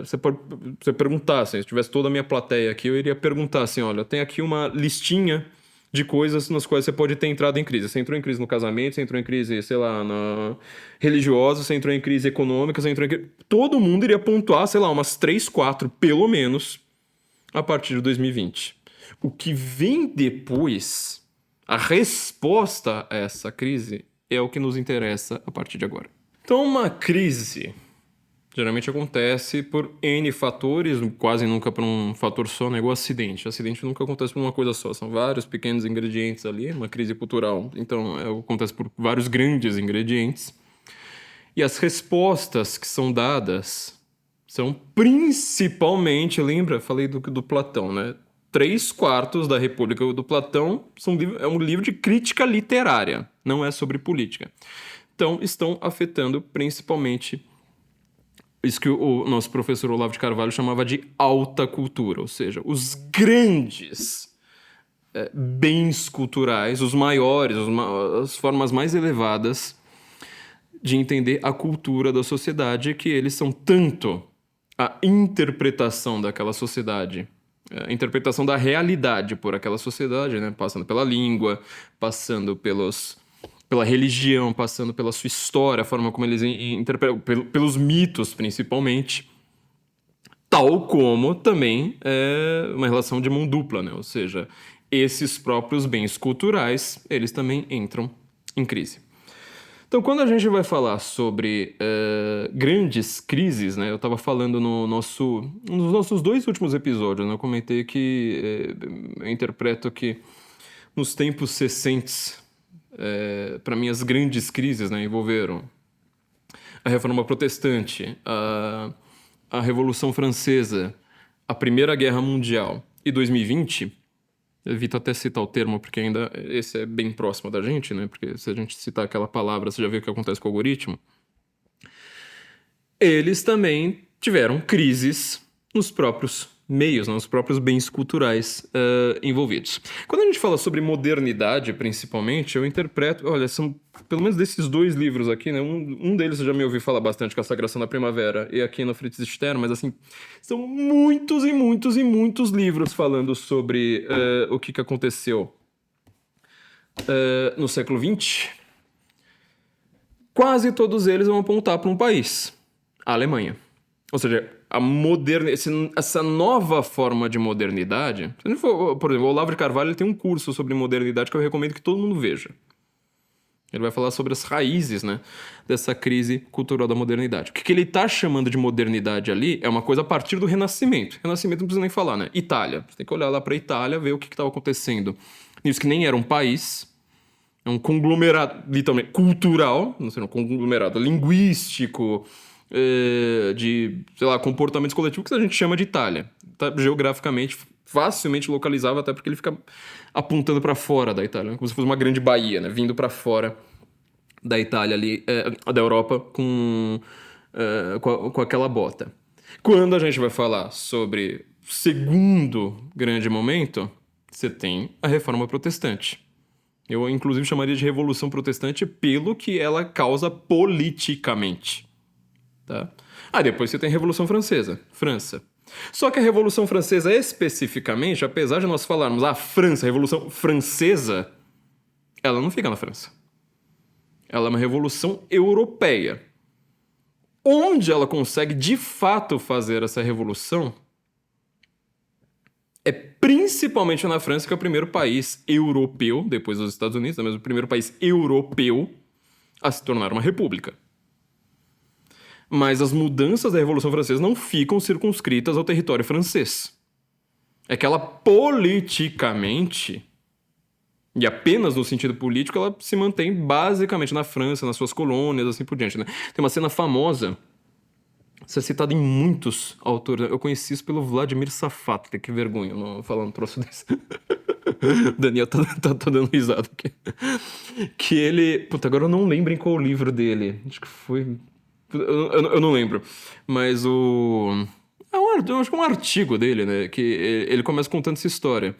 Você perguntar, assim, se tivesse toda a minha plateia aqui, eu iria perguntar assim, olha, tem aqui uma listinha de coisas nas quais você pode ter entrado em crise. Você entrou em crise no casamento, você entrou em crise, sei lá, na religiosa, você entrou em crise econômica, você entrou em crise... Todo mundo iria pontuar, sei lá, umas 3, 4, pelo menos, a partir de 2020. O que vem depois, a resposta a essa crise, é o que nos interessa a partir de agora. Então, uma crise geralmente acontece por N fatores, quase nunca por um fator só, não é igual acidente. Acidente nunca acontece por uma coisa só, são vários pequenos ingredientes ali, uma crise cultural. Então, acontece por vários grandes ingredientes. E as respostas que são dadas são principalmente, lembra? Falei do Platão, né? 3/4 da República do Platão é um livro de crítica literária, não é sobre política. Então, estão afetando principalmente isso que o nosso professor Olavo de Carvalho chamava de alta cultura, ou seja, os grandes bens culturais, os maiores, as formas mais elevadas de entender a cultura da sociedade, que eles são tanto a interpretação daquela sociedade, a interpretação da realidade por aquela sociedade, né? Passando pela língua, passando pela religião, passando pela sua história, a forma como eles interpretam, pelos mitos, principalmente, tal como também uma relação de mão dupla, né? Ou seja, esses próprios bens culturais, eles também entram em crise. Então, quando a gente vai falar sobre grandes crises, né? Eu estava falando nos nossos 2 últimos episódios, né? Eu comentei que eu interpreto que nos tempos recentes, para mim, as grandes crises, né, envolveram a Reforma Protestante, a Revolução Francesa, a Primeira Guerra Mundial e 2020. Eu evito até citar o termo, porque ainda esse é bem próximo da gente, né? Porque se a gente citar aquela palavra, você já viu o que acontece com o algoritmo. Eles também tiveram crises nos próprios meios, nos próprios bens culturais envolvidos. Quando a gente fala sobre modernidade, principalmente, eu interpreto... Olha, são pelo menos desses 2 livros aqui, né? Um deles eu já me ouvi falar bastante, que é A Sagração da Primavera, e aqui no Fritz Stern, mas assim, são muitos e muitos e muitos livros falando sobre o que aconteceu no século XX. Quase todos eles vão apontar para um país, a Alemanha. Ou seja, essa nova forma de modernidade... Se a gente for, por exemplo, o Olavo de Carvalho ele tem um curso sobre modernidade que eu recomendo que todo mundo veja. Ele vai falar sobre as raízes, né, dessa crise cultural da modernidade. O que ele está chamando de modernidade ali é uma coisa a partir do Renascimento. Renascimento não precisa nem falar, né? Itália. Você tem que olhar lá para a Itália, ver o que estava acontecendo. Isso que nem era um país, é um conglomerado, literalmente, cultural, não sei, um conglomerado linguístico, de, sei lá, comportamentos coletivos que a gente chama de Itália. Tá, geograficamente, facilmente localizável, até porque ele fica apontando para fora da Itália, como se fosse uma grande baía, né? Vindo para fora da Itália ali, da Europa, com aquela bota. Quando a gente vai falar sobre o segundo grande momento, você tem a Reforma Protestante. Eu, inclusive, chamaria de Revolução Protestante pelo que ela causa politicamente. Tá? Depois você tem a Revolução Francesa, França. Só que a Revolução Francesa, especificamente, apesar de nós falarmos a França, a Revolução Francesa, ela não fica na França. Ela é uma revolução europeia. Onde ela consegue, de fato, fazer essa revolução É principalmente na França que é o primeiro país europeu, depois dos Estados Unidos, é mesmo o primeiro país europeu a se tornar uma república. Mas as mudanças da Revolução Francesa não ficam circunscritas ao território francês. É que ela politicamente, e apenas no sentido político, ela se mantém basicamente na França, nas suas colônias, assim por diante, né? Tem uma cena famosa, isso é citado em muitos autores. Eu conheci isso pelo Vladimir Safatli, que vergonha, não falar um troço desse. Daniel tá dando risada aqui. Que ele... Puta, agora eu não lembro em qual livro dele. Acho que foi... Eu não lembro. Mas o... eu acho que é um artigo dele, né? Que ele começa contando essa história.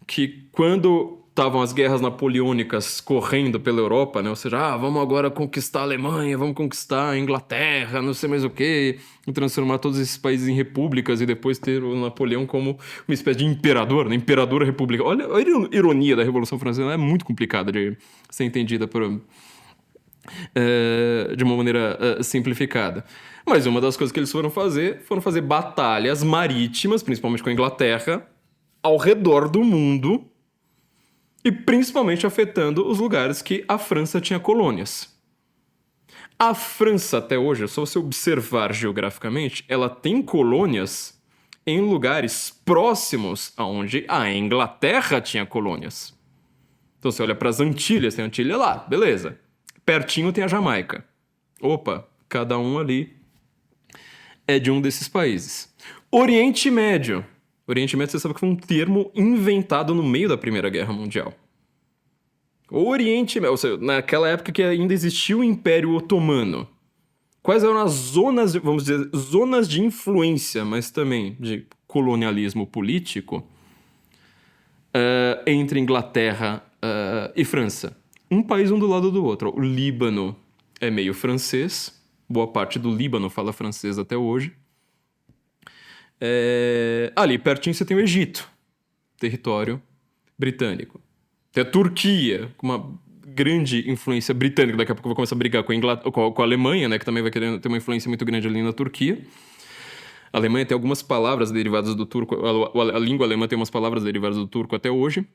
Que quando estavam as guerras napoleônicas correndo pela Europa, né? Ou seja, vamos agora conquistar a Alemanha, vamos conquistar a Inglaterra, não sei mais o quê, e transformar todos esses países em repúblicas e depois ter o Napoleão como uma espécie de imperador, né? Imperador república. Olha a ironia da Revolução Francesa, ela é muito complicada de ser entendida de uma maneira simplificada. Mas uma das coisas que eles foram fazer batalhas marítimas, principalmente com a Inglaterra, ao redor do mundo, e principalmente afetando os lugares que a França tinha colônias. A França, até hoje, só você observar geograficamente, ela tem colônias em lugares próximos aonde a Inglaterra tinha colônias. Então você olha para as Antilhas, tem a Antilha lá, beleza. Pertinho tem a Jamaica. Opa, cada um ali é de um desses países. Oriente Médio. Oriente Médio, você sabe que foi um termo inventado no meio da Primeira Guerra Mundial. Oriente Médio, ou seja, naquela época que ainda existia o Império Otomano. Quais eram as zonas, vamos dizer, zonas de influência, mas também de colonialismo político entre Inglaterra e França? Um país um do lado do outro. O Líbano é meio francês, boa parte do Líbano fala francês até hoje. Ali pertinho você tem o Egito, território britânico. Tem a Turquia, com uma grande influência britânica. Daqui a pouco eu vou começar a brigar com a Alemanha, né, que também vai querer ter uma influência muito grande ali na Turquia. A Alemanha tem algumas palavras derivadas do turco, a língua alemã tem umas palavras derivadas do turco até hoje.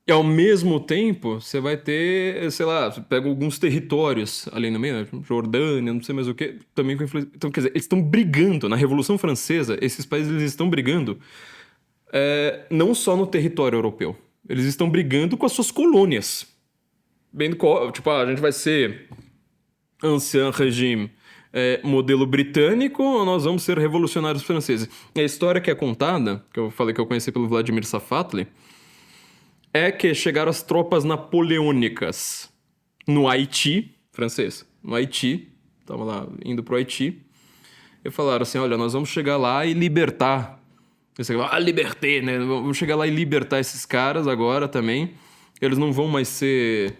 E ao mesmo tempo, você vai ter, sei lá, você pega alguns territórios ali no meio, né? Jordânia, não sei mais o que, também com influência. Então, quer dizer, eles estão brigando. Na Revolução Francesa, esses países eles estão brigando não só no território europeu. Eles estão brigando com as suas colônias. Tipo, a gente vai ser ancien regime modelo britânico ou nós vamos ser revolucionários franceses? E a história que é contada, que eu falei que eu conheci pelo Vladimir Safatli, é que chegaram as tropas napoleônicas no Haiti, francês, no Haiti, estavam lá indo pro Haiti, e falaram assim, olha, nós vamos chegar lá e libertar, liberté, né, vamos chegar lá e libertar esses caras agora também, eles não vão mais ser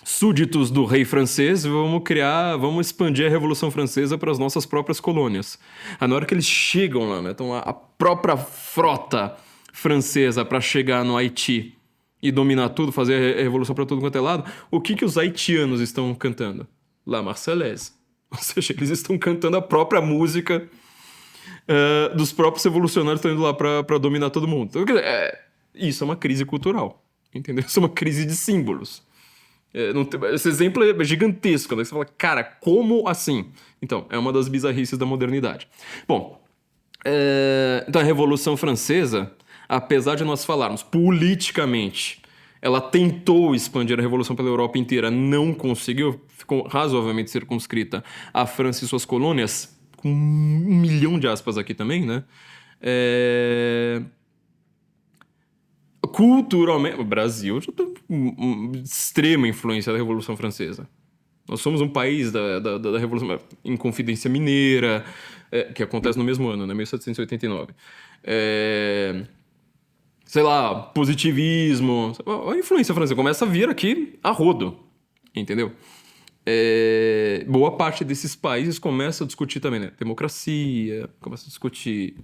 súditos do rei francês, vamos expandir a Revolução Francesa para as nossas próprias colônias. Aí, na hora que eles chegam lá, né, então a própria frota francesa para chegar no Haiti e dominar tudo, fazer a revolução para tudo quanto é lado, o que os haitianos estão cantando? La Marseillaise. Ou seja, eles estão cantando a própria música dos próprios revolucionários que estão indo lá para dominar todo mundo. Então, isso é uma crise cultural, entendeu? Isso é uma crise de símbolos. Esse exemplo é gigantesco, né? Você fala, cara, como assim? Então, é uma das bizarrices da modernidade. Bom, então a Revolução Francesa, apesar de nós falarmos politicamente, ela tentou expandir a Revolução pela Europa inteira, não conseguiu, ficou razoavelmente circunscrita à França e suas colônias, com 1 milhão de aspas aqui também, né? Culturalmente, o Brasil já tem extrema influência da Revolução Francesa. Nós somos um país da Revolução... Inconfidência Mineira, que acontece no mesmo ano, né? 1789. Sei lá, positivismo... A influência francesa começa a vir aqui a rodo, entendeu? Boa parte desses países começa a discutir também, né? Democracia, começa a discutir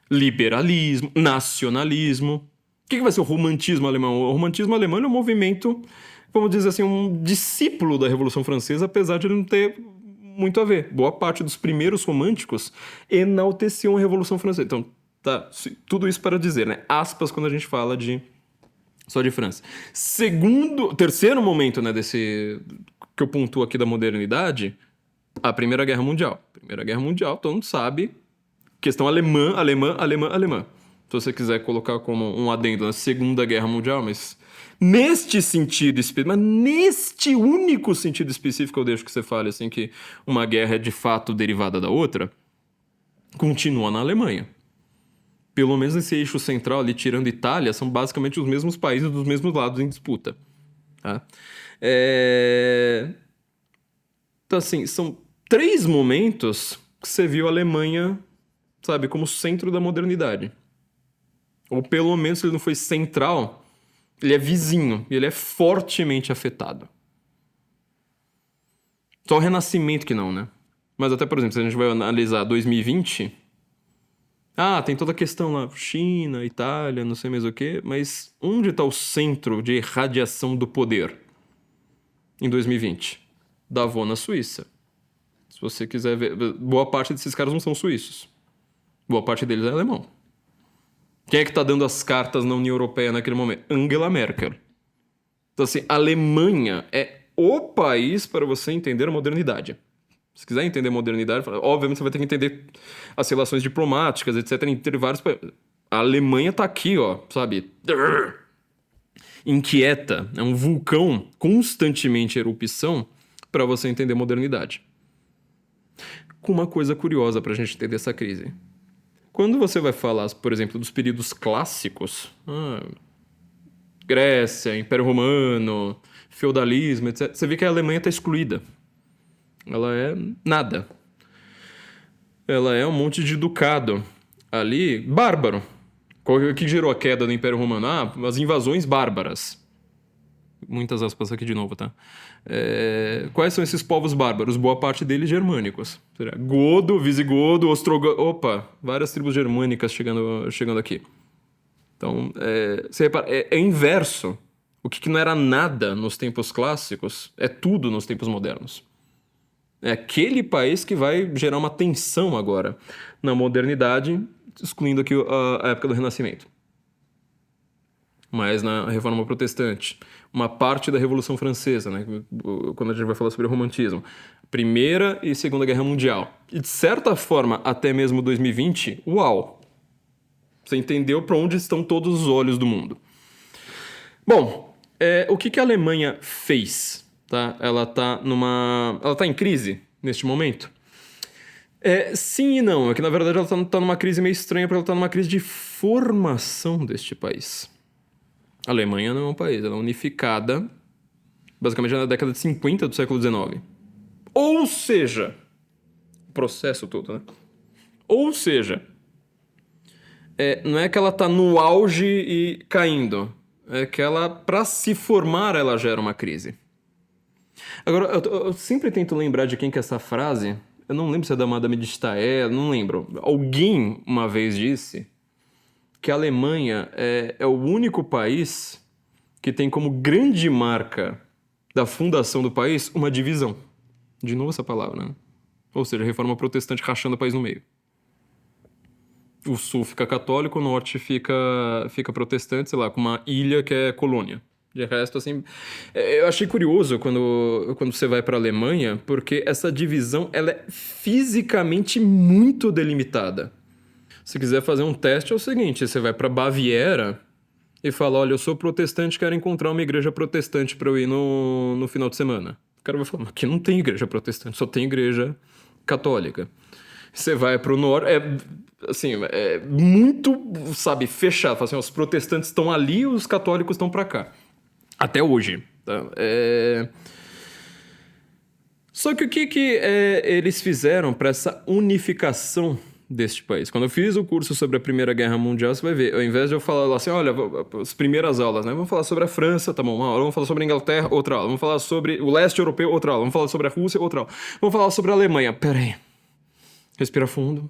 liberalismo, nacionalismo... O que vai ser o romantismo alemão? O romantismo alemão é um movimento, vamos dizer assim, um discípulo da Revolução Francesa, apesar de ele não ter muito a ver. Boa parte dos primeiros românticos enalteciam a Revolução Francesa. Então, tá, tudo isso para dizer, né? Aspas quando a gente fala só de França. Terceiro momento, né, desse que eu pontuo aqui da modernidade, a Primeira Guerra Mundial. Primeira Guerra Mundial, todo mundo sabe, questão alemã. Se você quiser colocar como um adendo na Segunda Guerra Mundial, mas neste sentido específico, mas neste único sentido específico, eu deixo que você fale assim que uma guerra é de fato derivada da outra, continua na Alemanha. Pelo menos nesse eixo central ali, tirando Itália, são basicamente os mesmos países dos mesmos lados em disputa. Tá? Então, assim, são 3 momentos que você viu a Alemanha, sabe, como centro da modernidade. Ou pelo menos, se ele não foi central, ele é vizinho e ele é fortemente afetado. Só o Renascimento que não, né? Mas até, por exemplo, se a gente vai analisar 2020... tem toda a questão lá, China, Itália, não sei mais o quê, mas onde está o centro de irradiação do poder em 2020? Davos, na Suíça. Se você quiser ver, boa parte desses caras não são suíços. Boa parte deles é alemão. Quem é que está dando as cartas na União Europeia naquele momento? Angela Merkel. Então, assim, a Alemanha é o país para você entender a modernidade. Se quiser entender a modernidade, obviamente você vai ter que entender as relações diplomáticas, etc., entre vários países. A Alemanha tá aqui, ó, sabe? Inquieta. É um vulcão constantemente em erupção para você entender a modernidade. Com uma coisa curiosa para a gente entender essa crise. Quando você vai falar, por exemplo, dos períodos clássicos, Grécia, Império Romano, feudalismo, etc., você vê que a Alemanha está excluída. Ela é nada. Ela é um monte de ducado ali, bárbaro. O que gerou a queda do Império Romano? As invasões bárbaras. Muitas aspas aqui de novo, tá? Quais são esses povos bárbaros? Boa parte deles germânicos. Godo, Visigodo, Ostrogodo... Opa, várias tribos germânicas chegando aqui. Então, você repara, é inverso. O que não era nada nos tempos clássicos é tudo nos tempos modernos. É aquele país que vai gerar uma tensão agora na modernidade, excluindo aqui a época do Renascimento. Mas na Reforma Protestante, uma parte da Revolução Francesa, né? Quando a gente vai falar sobre o romantismo, Primeira e Segunda Guerra Mundial. E de certa forma, até mesmo 2020, uau! Você entendeu para onde estão todos os olhos do mundo. Bom, o que a Alemanha fez? Tá? Ela tá em crise neste momento? Sim e não. É que, na verdade, ela tá numa crise meio estranha, porque ela tá numa crise de formação deste país. A Alemanha não é um país, ela é unificada basicamente na década de 50 do século XIX. Ou seja, o processo todo, né? Ou seja, não é que ela tá no auge e caindo. É que ela, para se formar, ela gera uma crise. Agora, eu sempre tento lembrar de quem que é essa frase. Eu não lembro se é da Madame de Staël, não lembro. Alguém uma vez disse que a Alemanha é o único país que tem como grande marca da fundação do país uma divisão. De novo essa palavra, né? Ou seja, a reforma protestante rachando o país no meio. O sul fica católico, o norte fica protestante, sei lá, com uma ilha que é colônia. De resto, assim... Eu achei curioso quando você vai para a Alemanha, porque essa divisão ela é fisicamente muito delimitada. Se quiser fazer um teste, é o seguinte: você vai para Baviera e fala, olha, eu sou protestante, quero encontrar uma igreja protestante para eu ir no final de semana. O cara vai falar, mas aqui não tem igreja protestante, só tem igreja católica. Você vai para o norte, é muito, sabe, fechado. Assim, os protestantes estão ali, os católicos estão para cá. Até hoje. Tá? Só que o que eles fizeram para essa unificação deste país? Quando eu fiz o curso sobre a Primeira Guerra Mundial, você vai ver, ao invés de eu falar assim, olha, as primeiras aulas, né? Vamos falar sobre a França, tá bom, uma aula. Vamos falar sobre a Inglaterra, outra aula. Vamos falar sobre o leste europeu, outra aula. Vamos falar sobre a Rússia, outra aula. Vamos falar sobre a Alemanha. Pera aí. Respira fundo.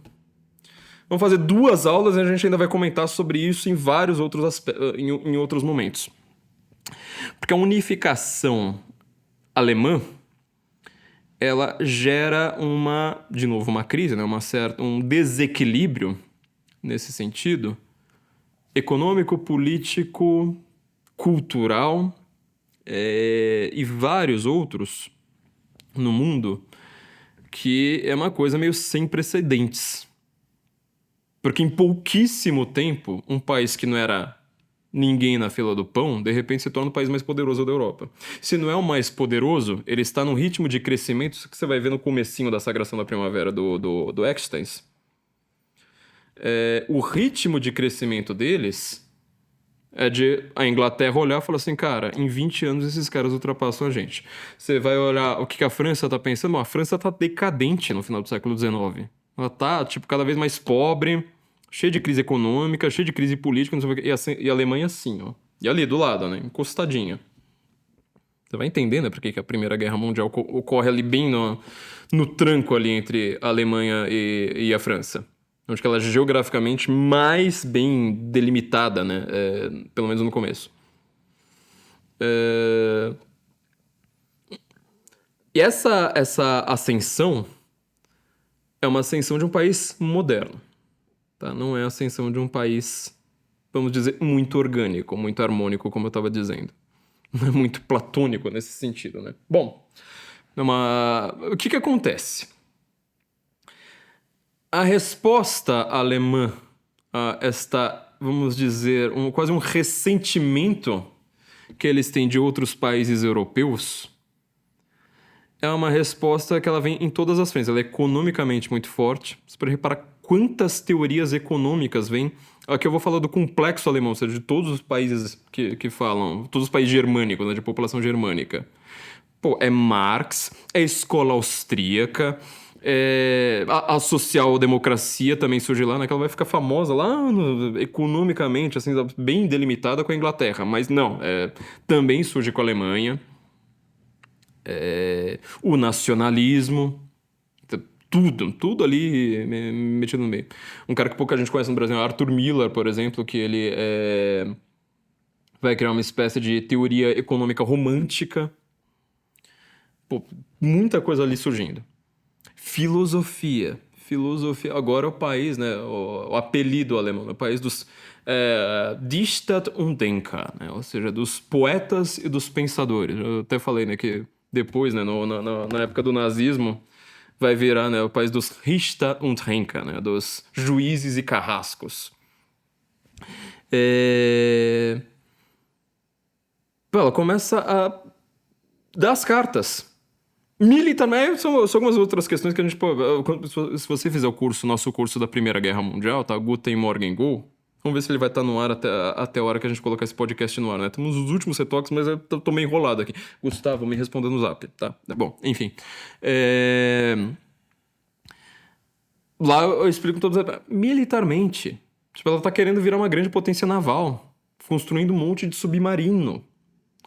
Vamos fazer 2 aulas e a gente ainda vai comentar sobre isso em vários outros em outros momentos. Porque a unificação alemã, ela gera de novo, uma crise, né? Um desequilíbrio nesse sentido, econômico, político, cultural e vários outros no mundo, que é uma coisa meio sem precedentes. Porque em pouquíssimo tempo, um país que não era ninguém na fila do pão, de repente se torna o país mais poderoso da Europa. Se não é o mais poderoso, ele está num ritmo de crescimento, isso que você vai ver no comecinho da Sagração da Primavera do Eckstein. O ritmo de crescimento deles é de a Inglaterra olhar e falar assim, cara, em 20 anos esses caras ultrapassam a gente. Você vai olhar o que a França tá pensando, a França tá decadente no final do século XIX. Ela tá, cada vez mais pobre, cheia de crise econômica, cheia de crise política, não sei o que, e a Alemanha assim, ó. E ali do lado, né, encostadinha. Você vai entender, né, por que a Primeira Guerra Mundial ocorre ali bem no tranco ali entre a Alemanha e a França. Onde que ela é geograficamente mais bem delimitada, né? Pelo menos no começo. E essa ascensão é uma ascensão de um país moderno. Tá? Não é a ascensão de um país, vamos dizer, muito orgânico, muito harmônico, como eu estava dizendo. Não é muito platônico nesse sentido, né? Bom, o que acontece? A resposta alemã a esta, vamos dizer, quase um ressentimento que eles têm de outros países europeus é uma resposta que ela vem em todas as frentes. Ela é economicamente muito forte. Você pode reparar quantas teorias econômicas vêm. Aqui eu vou falar do complexo alemão, ou seja, de todos os países que falam, todos os países germânicos, né, de população germânica. É Marx, é escola austríaca, a social-democracia também surge lá, né? Que ela vai ficar famosa lá economicamente, assim, bem delimitada com a Inglaterra. Mas não, também surge com a Alemanha. O nacionalismo, tudo ali metido no meio. Um cara que pouca gente conhece no Brasil é Arthur Miller, por exemplo, que ele vai criar uma espécie de teoria econômica romântica. Muita coisa ali surgindo. Filosofia. Agora é o país, né? O apelido alemão, é o país dos Dichter und Denker, né? Ou seja, dos poetas e dos pensadores. Eu até falei, né, que depois, né, na época do nazismo, vai virar, né, o país dos Richter und Henker, né, dos juízes e carrascos. Ela começa a dar as cartas. Militarmente, são algumas outras questões que a gente se você fizer nosso curso da Primeira Guerra Mundial, tá? Guten Morgen Go. Vamos ver se ele vai estar no ar até a hora que a gente colocar esse podcast no ar, né? Temos os últimos retoques, mas eu tô meio enrolado aqui. Gustavo, me responda no zap, tá? Bom, enfim. Lá eu explico todos. Militarmente, ela tá querendo virar uma grande potência naval, construindo um monte de submarino,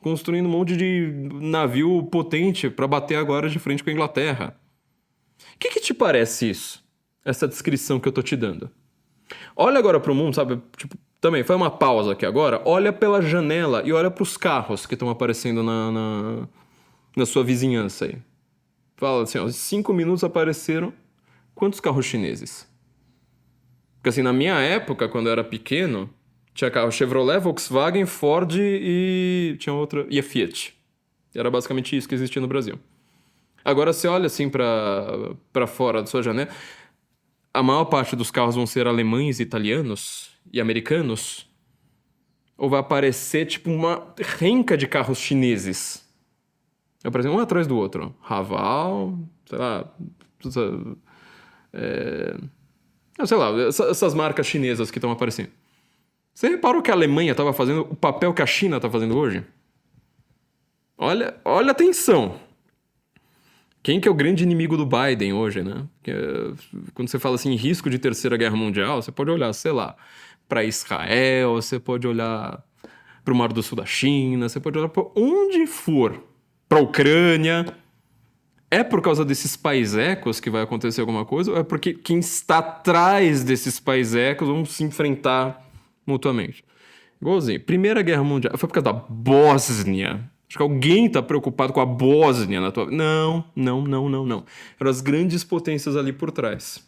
construindo um monte de navio potente para bater agora de frente com a Inglaterra. O que te parece isso? Essa descrição que eu tô te dando. Olha agora pro mundo, sabe? Também, faz uma pausa aqui agora. Olha pela janela e olha pros carros que estão aparecendo na sua vizinhança aí. Fala assim, ó, 5 minutos apareceram quantos carros chineses? Porque assim, na minha época, quando eu era pequeno, tinha carro Chevrolet, Volkswagen, Ford e tinha outra, e a Fiat. Era basicamente isso que existia no Brasil. Agora você olha assim pra fora da sua janela, a maior parte dos carros vão ser alemães, italianos e americanos, ou vai aparecer tipo uma renca de carros chineses. Aparecendo um atrás do outro. Haval, sei lá, sei lá, essas marcas chinesas que estão aparecendo. Você reparou que a Alemanha estava fazendo o papel que a China está fazendo hoje? Olha a atenção. Quem que é o grande inimigo do Biden hoje, né? Quando você fala assim, risco de Terceira Guerra Mundial, você pode olhar, sei lá, para Israel, você pode olhar para o Mar do Sul da China, você pode olhar para onde for, para a Ucrânia. É por causa desses paisecos que vai acontecer alguma coisa, ou é porque quem está atrás desses paisecos vão se enfrentar mutuamente? Igualzinho. Primeira Guerra Mundial foi por causa da Bósnia. Acho que alguém tá preocupado com a Bósnia na tua vida. Não. Eram as grandes potências ali por trás.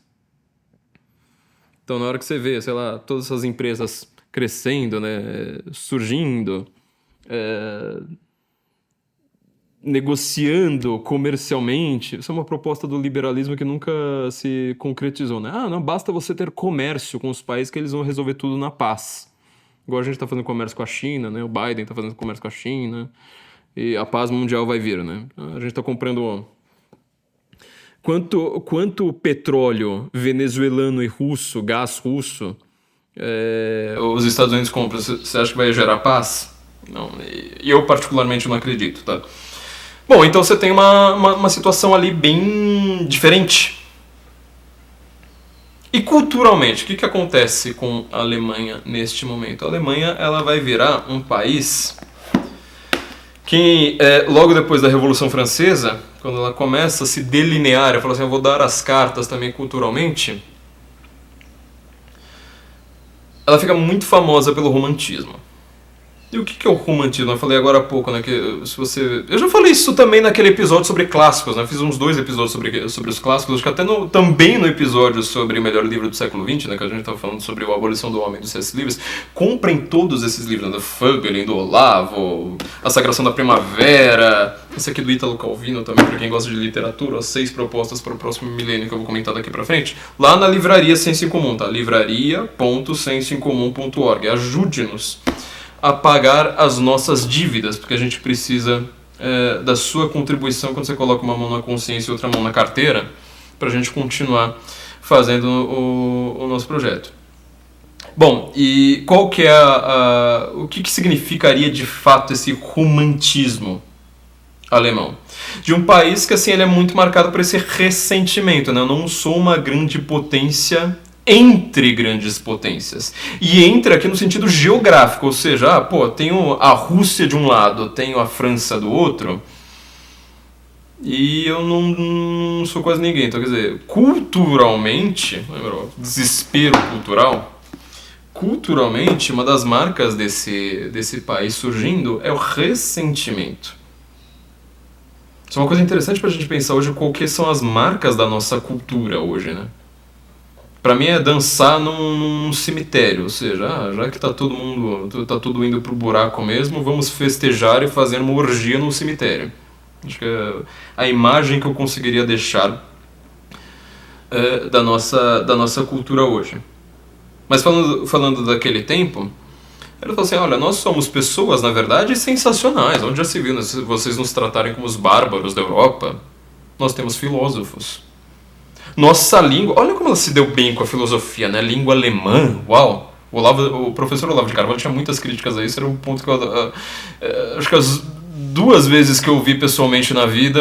Então, na hora que você vê, sei lá, todas essas empresas crescendo, né, surgindo, negociando comercialmente, isso é uma proposta do liberalismo que nunca se concretizou, né? Não basta você ter comércio com os países que eles vão resolver tudo na paz. Igual a gente tá fazendo comércio com a China, né? O Biden tá fazendo comércio com a China e a paz mundial vai vir, né? A gente tá comprando... Quanto petróleo venezuelano e russo, gás russo, os Estados Unidos compram? Você acha que vai gerar paz? Não, e eu particularmente não acredito, tá? Bom, então você tem uma situação ali bem diferente. E culturalmente, o que acontece com a Alemanha neste momento? A Alemanha ela vai virar um país que, logo depois da Revolução Francesa, quando ela começa a se delinear, ela fala assim, eu vou dar as cartas também culturalmente, ela fica muito famosa pelo romantismo. E o que é o romantismo? Eu falei agora há pouco, né, que se você... Eu já falei isso também naquele episódio sobre clássicos, né, fiz uns 2 episódios sobre os clássicos, acho que até também no episódio sobre o melhor livro do século XX, né, que a gente estava falando sobre a Abolição do Homem, do C.S. Lewis. Comprem todos esses livros, né, do Fagel, do Olavo, A Sagração da Primavera, esse aqui do Ítalo Calvino também, para quem gosta de literatura, as 6 propostas para o próximo milênio que eu vou comentar daqui para frente, lá na livraria Senso em Comum, tá? livraria.sensoemcomum.org. Ajude-nos a pagar as nossas dívidas, porque a gente precisa da sua contribuição quando você coloca uma mão na consciência e outra mão na carteira, para a gente continuar fazendo o nosso projeto. Bom, e qual que é o que significaria de fato esse romantismo alemão? De um país que assim, ele é muito marcado por esse ressentimento, né? Eu não sou uma grande potência entre grandes potências. E entre aqui no sentido geográfico, ou seja, tenho a Rússia de um lado, tenho a França do outro, e eu não sou quase ninguém. Então, quer dizer, culturalmente, desespero culturalmente, uma das marcas desse país surgindo é o ressentimento. Isso é uma coisa interessante pra gente pensar hoje, qual que são as marcas da nossa cultura hoje, né? Pra mim é dançar num cemitério, ou seja, já que tá tudo indo pro buraco mesmo, vamos festejar e fazer uma orgia no cemitério. Acho que é a imagem que eu conseguiria deixar da nossa cultura hoje. Mas falando daquele tempo, ele falou assim, olha, nós somos pessoas, na verdade, sensacionais. Onde já se viu, né? Se vocês nos tratarem como os bárbaros da Europa, nós temos filósofos. Nossa língua, olha como ela se deu bem com a filosofia, né? Língua alemã, uau! O professor Olavo de Carvalho tinha muitas críticas a isso, era um ponto que eu... acho que as 2 vezes que eu vi pessoalmente na vida,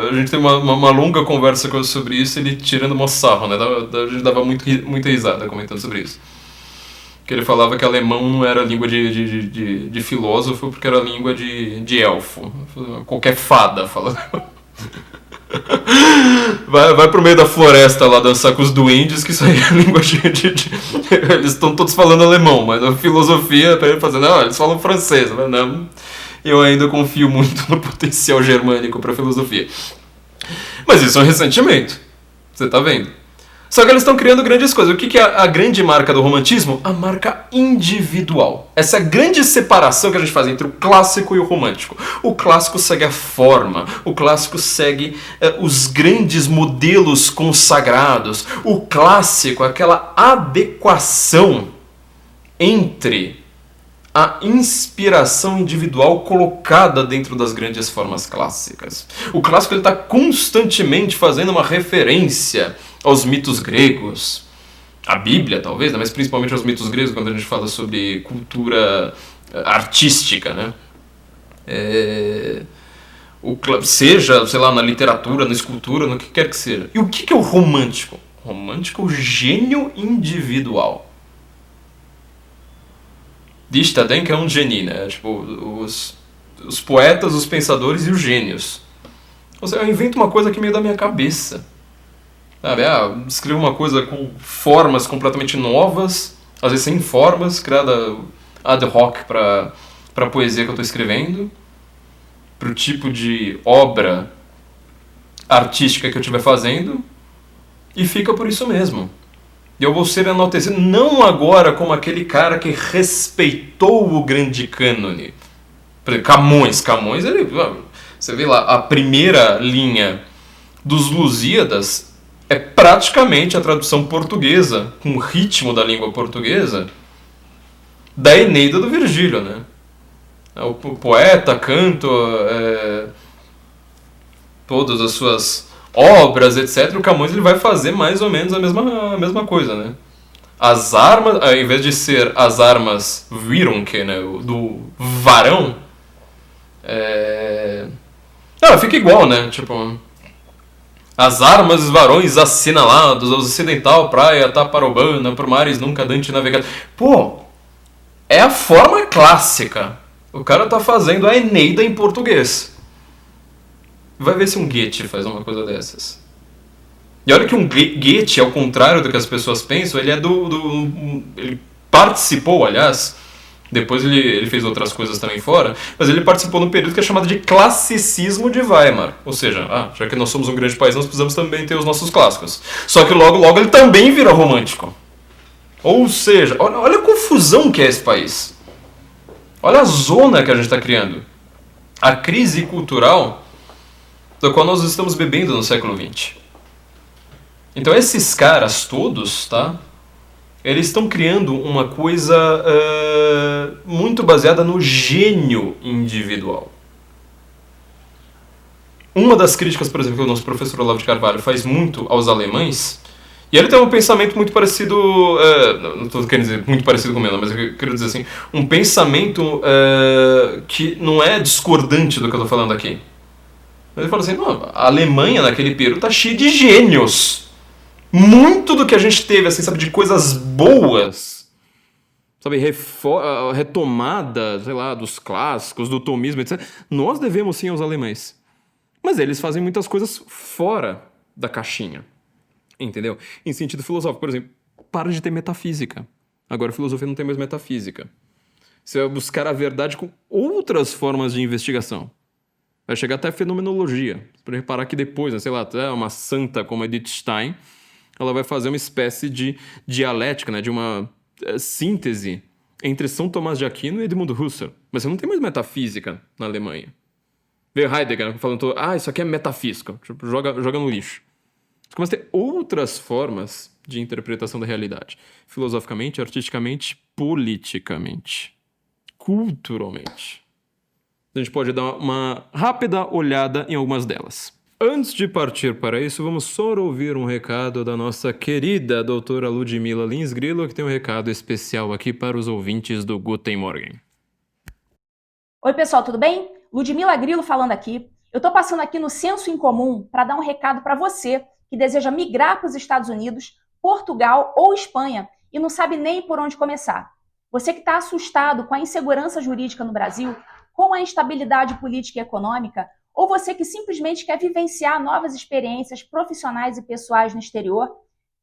a gente teve uma longa conversa sobre isso, ele tirando uma sarro, né? A gente dava muita risada comentando sobre isso. Que ele falava que alemão não era língua de filósofo, porque era língua de elfo. Qualquer fada falando... Vai pro meio da floresta lá dançar com os duendes, que isso aí é língua eles estão todos falando alemão, mas a filosofia pra ele fazendo, não, eles falam francês, mas não. Eu ainda confio muito no potencial germânico pra filosofia. Mas isso é um ressentimento, você tá vendo? Só que eles estão criando grandes coisas. O que é a grande marca do romantismo? A marca individual. Essa grande separação que a gente faz entre o clássico e o romântico. O clássico segue a forma. O clássico segue os grandes modelos consagrados. O clássico, aquela adequação entre a inspiração individual colocada dentro das grandes formas clássicas. O clássico está constantemente fazendo uma referência aos mitos gregos, à Bíblia talvez, né? Mas principalmente aos mitos gregos quando a gente fala sobre cultura artística, né? Seja, sei lá, na literatura, na escultura, no que quer que seja. E o que é o romântico? O romântico é o gênio individual. Dichter denken é um genie, né? Tipo, os poetas, os pensadores e os gênios. Ou seja, eu invento uma coisa aqui meio da minha cabeça. Sabe? Escrevo uma coisa com formas completamente novas, às vezes sem formas, criada ad hoc para a poesia que eu estou escrevendo. pro tipo de obra artística que eu estiver fazendo e fica por isso mesmo. E eu vou ser enaltecido não agora como aquele cara que respeitou o grande cânone. Por exemplo, Camões, ele, você vê lá, a primeira linha dos Lusíadas é praticamente a tradução portuguesa, com o ritmo da língua portuguesa, da Eneida do Virgílio, né? O poeta, canto, todas as suas obras, etc. O Camões ele vai fazer mais ou menos a mesma coisa, né? As armas, ao invés de ser as armas Virunque, né? Do varão, não, fica igual, né? Tipo, as armas dos varões assinalados, aos ocidental, praia, taparobana, por mares nunca dante navegado. Pô, é a forma clássica. O cara tá fazendo a Eneida em português. Vai ver se um Goethe faz uma coisa dessas. E olha que um Goethe, ao contrário do que as pessoas pensam, ele é ele participou, aliás, depois ele fez outras coisas também fora, mas ele participou num período que é chamado de classicismo de Weimar. Ou seja, já que nós somos um grande país, nós precisamos também ter os nossos clássicos. Só que logo ele também vira romântico. Ou seja, olha a confusão que é esse país. Olha a zona que a gente está criando. A crise cultural da qual nós estamos bebendo no século XX. Então esses caras todos, tá? Eles estão criando uma coisa muito baseada no gênio individual. Uma das críticas, por exemplo, que o nosso professor Olavo de Carvalho faz muito aos alemães, e ele tem um pensamento muito parecido, não estou querendo dizer muito parecido com o meu, mas eu quero dizer assim, um pensamento que não é discordante do que eu estou falando aqui. Ele fala assim, não, a Alemanha naquele período está cheia de gênios. Muito do que a gente teve, assim, sabe, de coisas boas, sabe, retomada, sei lá, dos clássicos, do tomismo, etc. Nós devemos sim aos alemães. Mas eles fazem muitas coisas fora da caixinha, entendeu? Em sentido filosófico, por exemplo, para de ter metafísica. Agora a filosofia não tem mais metafísica. Você vai buscar a verdade com outras formas de investigação. Vai chegar até a fenomenologia. Você pode reparar que depois, né, sei lá, até uma santa como Edith Stein, ela vai fazer uma espécie de dialética, né, de uma síntese entre São Tomás de Aquino e Edmund Husserl. Mas você não tem mais metafísica na Alemanha. Veio Heidegger falando, isso aqui é metafísica, tipo, joga no lixo. Você começa a ter outras formas de interpretação da realidade. Filosoficamente, artisticamente, politicamente, culturalmente. A gente pode dar uma rápida olhada em algumas delas. Antes de partir para isso, vamos só ouvir um recado da nossa querida doutora Ludmila Lins Grillo, que tem um recado especial aqui para os ouvintes do Guten Morgen. Oi, pessoal, tudo bem? Ludmila Grillo falando aqui. Eu estou passando aqui no Senso em Comum para dar um recado para você que deseja migrar para os Estados Unidos, Portugal ou Espanha e não sabe nem por onde começar. Você que está assustado com a insegurança jurídica no Brasil, com a instabilidade política e econômica, ou você que simplesmente quer vivenciar novas experiências profissionais e pessoais no exterior,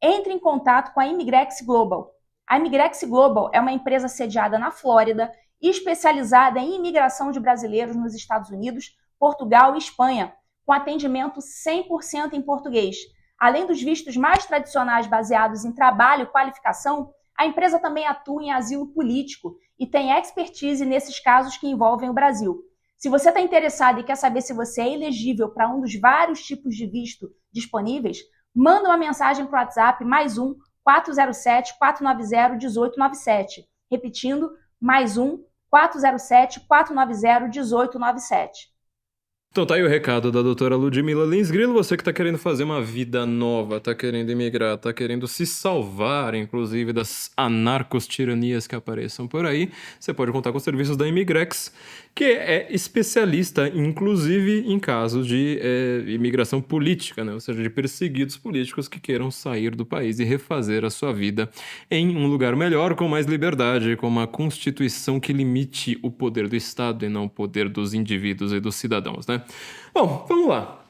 entre em contato com a Imigrex Global. A Imigrex Global é uma empresa sediada na Flórida e especializada em imigração de brasileiros nos Estados Unidos, Portugal e Espanha, com atendimento 100% em português. Além dos vistos mais tradicionais baseados em trabalho e qualificação, a empresa também atua em asilo político e tem expertise nesses casos que envolvem o Brasil. Se você está interessado e quer saber se você é elegível para um dos vários tipos de visto disponíveis, manda uma mensagem para o WhatsApp +1 407 490 1897. Repetindo, +1 407 490 1897. Então tá aí o recado da doutora Ludmila Lins Grillo. Você que tá querendo fazer uma vida nova, tá querendo emigrar, tá querendo se salvar, inclusive, das anarcos-tiranias que apareçam por aí, você pode contar com os serviços da Imigrex, que é especialista, inclusive, em casos de imigração política, né? Ou seja, de perseguidos políticos que queiram sair do país e refazer a sua vida em um lugar melhor, com mais liberdade, com uma constituição que limite o poder do Estado e não o poder dos indivíduos e dos cidadãos, né? Bom, vamos lá.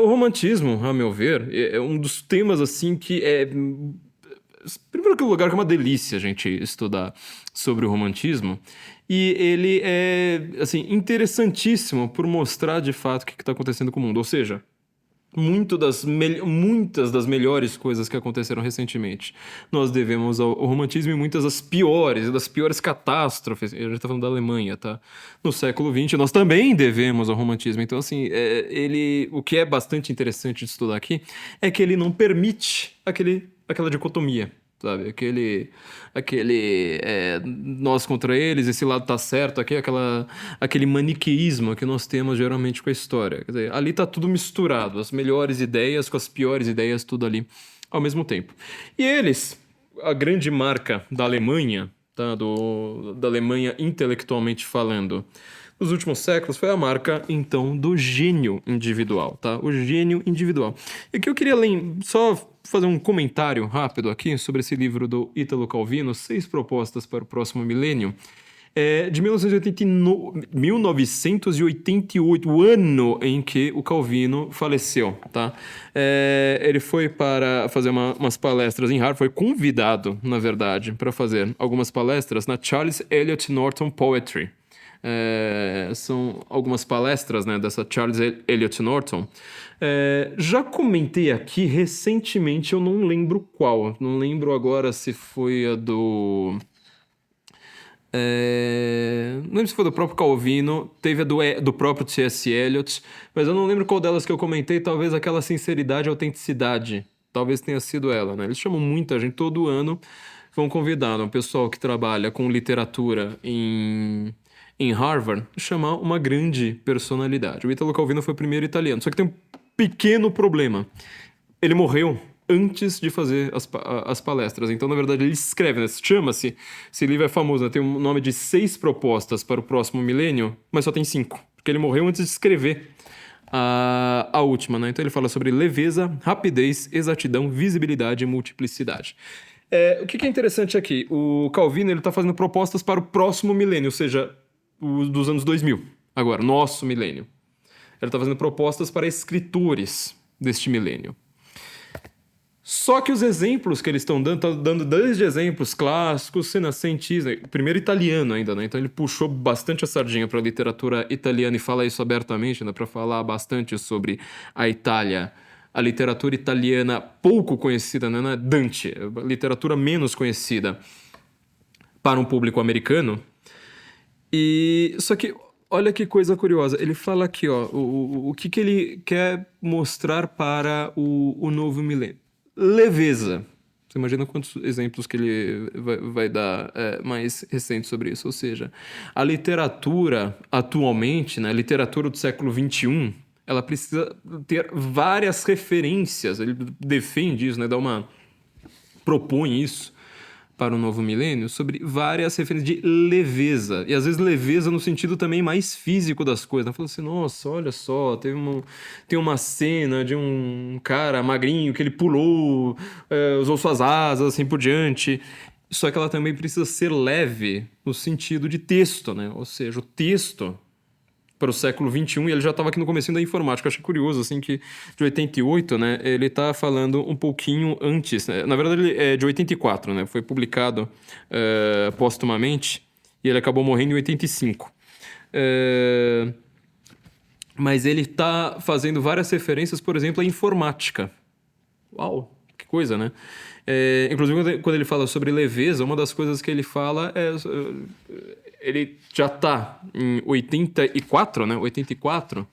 O romantismo, a meu ver, é um dos temas, assim, que é... Primeiro que lugar, que é uma delícia a gente estudar sobre o romantismo. e ele é, assim, interessantíssimo por mostrar de fato o que está acontecendo com o mundo. Ou seja, muitas das melhores coisas que aconteceram recentemente nós devemos ao romantismo, e muitas das piores catástrofes, a gente tá falando da Alemanha, tá? No século XX, nós também devemos ao romantismo. Então, assim, o que é bastante interessante de estudar aqui é que ele não permite aquela dicotomia. Sabe, nós contra eles, esse lado tá certo, aquele maniqueísmo que nós temos geralmente com a história. Quer dizer, ali tá tudo misturado, as melhores ideias com as piores ideias, tudo ali ao mesmo tempo. E eles, a grande marca da Alemanha, tá, da Alemanha intelectualmente falando, nos últimos séculos, foi a marca, então, do gênio individual, tá? O gênio individual. E aqui eu queria só fazer um comentário rápido aqui sobre esse livro do Ítalo Calvino, 6 propostas para o próximo milênio, de 1988, o ano em que o Calvino faleceu, tá? Ele foi para fazer umas palestras em Harvard, foi convidado, na verdade, para fazer algumas palestras na Charles Eliot Norton Poetry. São algumas palestras, né, dessa Charles Eliot Norton. Já comentei aqui recentemente, eu não lembro qual, não lembro agora se foi a do... não lembro se foi do próprio Calvino, teve a do próprio T.S. Eliot, mas eu não lembro qual delas que eu comentei, talvez aquela sinceridade e autenticidade, talvez tenha sido ela, né? Eles chamam muita gente, todo ano vão convidar um pessoal que trabalha com literatura em Harvard, chamar uma grande personalidade. O Italo Calvino foi o primeiro italiano, só que tem um pequeno problema. Ele morreu antes de fazer as palestras. Então, na verdade, ele escreve, né? Chama-se, esse livro é famoso, né? Tem um nome de 6 propostas para o próximo milênio, mas só tem 5, porque ele morreu antes de escrever a última, né? Então ele fala sobre leveza, rapidez, exatidão, visibilidade e multiplicidade. O que é interessante aqui? O Calvino está fazendo propostas para o próximo milênio, ou seja, dos anos 2000, agora, nosso milênio. Ele está fazendo propostas para escritores deste milênio. Só que os exemplos que eles estão dando desde exemplos clássicos, renascentistas, primeiro italiano ainda, né? Então ele puxou bastante a sardinha para a literatura italiana e fala isso abertamente, né? Para falar bastante sobre a Itália. A literatura italiana pouco conhecida, né? Dante, a literatura menos conhecida para um público americano. E só que olha que coisa curiosa, ele fala aqui, ó, o que ele quer mostrar para o novo milênio. Leveza. Você imagina quantos exemplos que ele vai dar mais recentes sobre isso. Ou seja, a literatura atualmente, né, a literatura do século XXI, ela precisa ter várias referências. Ele defende isso, né, propõe isso para o novo milênio, sobre várias referências de leveza. E às vezes leveza no sentido também mais físico das coisas. Né? Falando assim, nossa, olha só, tem uma cena de um cara magrinho que ele pulou, usou suas asas, assim por diante. Só que ela também precisa ser leve no sentido de texto, né? Ou seja, o texto para o século XXI, e ele já estava aqui no comecinho da informática. Eu achei curioso, assim, que de 88, né, ele está falando um pouquinho antes, né? Na verdade, ele é de 84, né, foi publicado póstumamente, e ele acabou morrendo em 85. Mas ele está fazendo várias referências, por exemplo, à informática. Uau, que coisa, né? Inclusive, quando ele fala sobre leveza, uma das coisas que ele fala ele já está em 84, né? 84,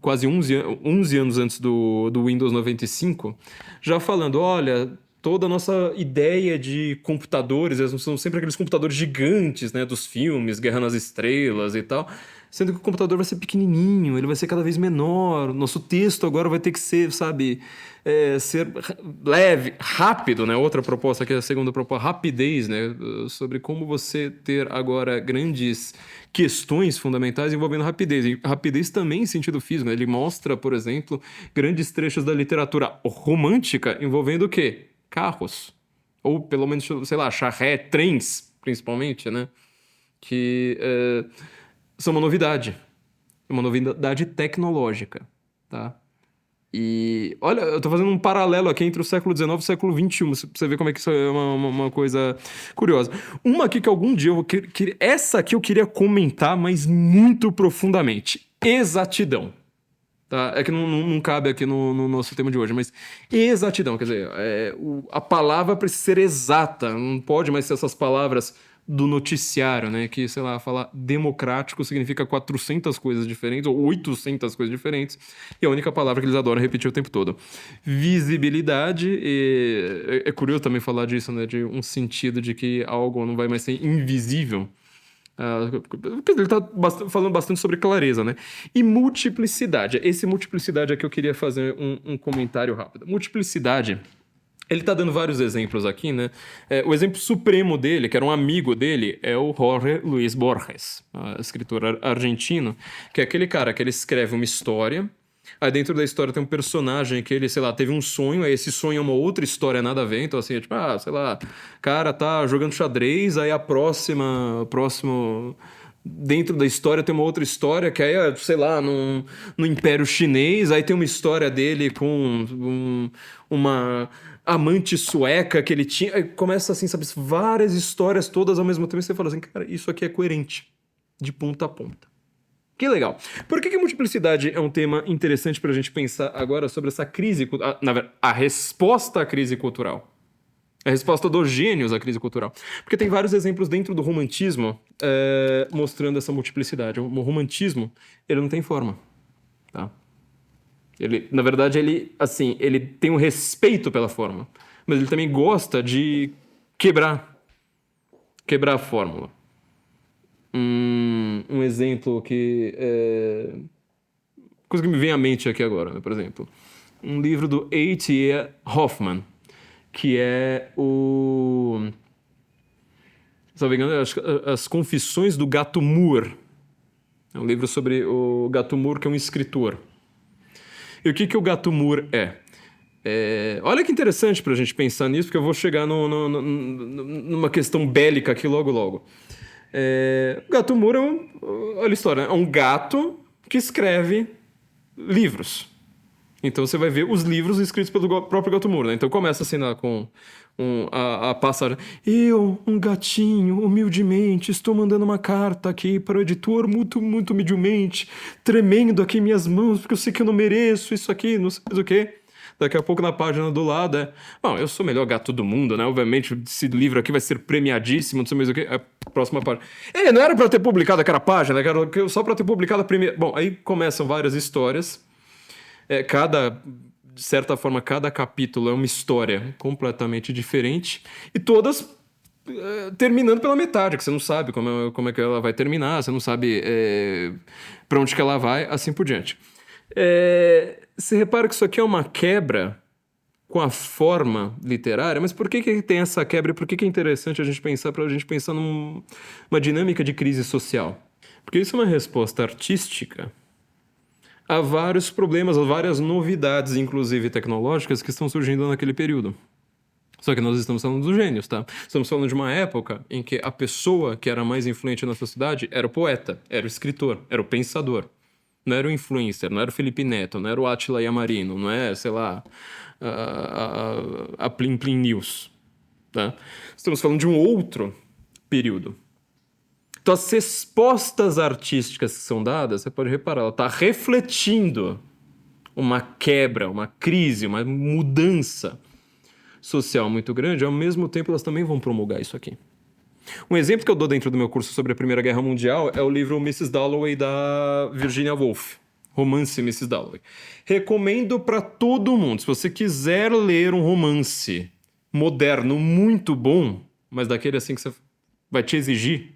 quase 11 anos antes do Windows 95, já falando, olha, toda a nossa ideia de computadores, são sempre aqueles computadores gigantes, né? Dos filmes, Guerra nas Estrelas e tal, sendo que o computador vai ser pequenininho, ele vai ser cada vez menor, nosso texto agora vai ter que ser, sabe, ser leve, rápido, né? Outra proposta aqui, a segunda proposta, rapidez, né? Sobre como você ter agora grandes questões fundamentais envolvendo rapidez. E rapidez também em sentido físico, né? Ele mostra, por exemplo, grandes trechos da literatura romântica envolvendo o quê? Carros. Ou pelo menos, sei lá, charrete, trens, principalmente, né? Que são uma novidade tecnológica, tá? E olha, eu tô fazendo um paralelo aqui entre o século XIX e o século XXI, pra você ver como é que isso é uma coisa curiosa. Uma aqui que algum dia essa aqui eu queria comentar, mas muito profundamente. Exatidão. Tá? É que não cabe aqui no nosso tema de hoje, mas exatidão, quer dizer, a palavra precisa ser exata, não pode mais ser essas palavras do noticiário, né? Que, sei lá, falar democrático significa 400 coisas diferentes, ou 800 coisas diferentes, e a única palavra que eles adoram repetir o tempo todo. Visibilidade, é curioso também falar disso, né? De um sentido de que algo não vai mais ser invisível. Ele está falando bastante sobre clareza, né? E multiplicidade. Esse multiplicidade é que eu queria fazer um comentário rápido. Multiplicidade, ele está dando vários exemplos aqui, né? O exemplo supremo dele, que era um amigo dele, é o Jorge Luis Borges, escritor argentino, que é aquele cara que ele escreve uma história. Aí dentro da história tem um personagem que ele, sei lá, teve um sonho, aí esse sonho é uma outra história nada a ver, então assim, é tipo, sei lá, cara tá jogando xadrez, aí próximo, dentro da história tem uma outra história, que aí é, sei lá, no Império Chinês, aí tem uma história dele com uma amante sueca que ele tinha, aí começa assim, sabe, várias histórias todas ao mesmo tempo, e você fala assim, cara, isso aqui é coerente, de ponta a ponta. Que legal. Por que a multiplicidade é um tema interessante para a gente pensar agora sobre essa crise, na verdade, a resposta à crise cultural? A resposta dos gênios à crise cultural. Porque tem vários exemplos dentro do romantismo mostrando essa multiplicidade. O romantismo, ele não tem forma. Tá? Na verdade, ele tem um respeito pela forma. Mas ele também gosta de quebrar a fórmula. Um exemplo que coisa que me vem à mente aqui agora, né? Por exemplo, um livro do A.T. Hoffman, que é se não me engano, As Confissões do Gato Moore. É um livro sobre o Gato Moore, que é um escritor. E o que o Gato Moore é? Olha que interessante pra gente pensar nisso, porque eu vou chegar numa questão bélica aqui logo. O Gato Moore olha a história, é um gato que escreve livros. Então você vai ver os livros escritos pelo próprio Gato Moore, né? Então começa assim com a passagem. Eu, um gatinho, humildemente, estou mandando uma carta aqui para o editor muito, muito humildemente, tremendo aqui em minhas mãos, porque eu sei que eu não mereço isso aqui, não sei o quê. Daqui a pouco na página do lado bom, eu sou o melhor gato do mundo, né? Obviamente esse livro aqui vai ser premiadíssimo, não sei mais o quê. A próxima página. Não era pra ter publicado aquela página, era só pra ter publicado a primeira. Bom, aí começam várias histórias. De certa forma, cada capítulo é uma história completamente diferente. E todas terminando pela metade, que você não sabe como é que ela vai terminar, você não sabe pra onde que ela vai, assim por diante. Você repara que isso aqui é uma quebra com a forma literária, mas por que tem essa quebra e por que é interessante a gente pensar numa dinâmica de crise social? Porque isso é uma resposta artística a vários problemas, a várias novidades, inclusive tecnológicas, que estão surgindo naquele período. Só que nós estamos falando dos gênios, tá? Estamos falando de uma época em que a pessoa que era mais influente na sociedade era o poeta, era o escritor, era o pensador. Não era o influencer, não era o Felipe Neto, não era o Átila Yamarino, não é, sei lá, a Plim Plim News. Tá? Estamos falando de um outro período. Então, as respostas artísticas que são dadas, você pode reparar, ela está refletindo uma quebra, uma crise, uma mudança social muito grande, ao mesmo tempo elas também vão promulgar isso aqui. Um exemplo que eu dou dentro do meu curso sobre a Primeira Guerra Mundial é o livro Mrs. Dalloway, da Virginia Woolf. Romance Mrs. Dalloway. Recomendo para todo mundo. Se você quiser ler um romance moderno muito bom, mas daquele assim que você vai te exigir,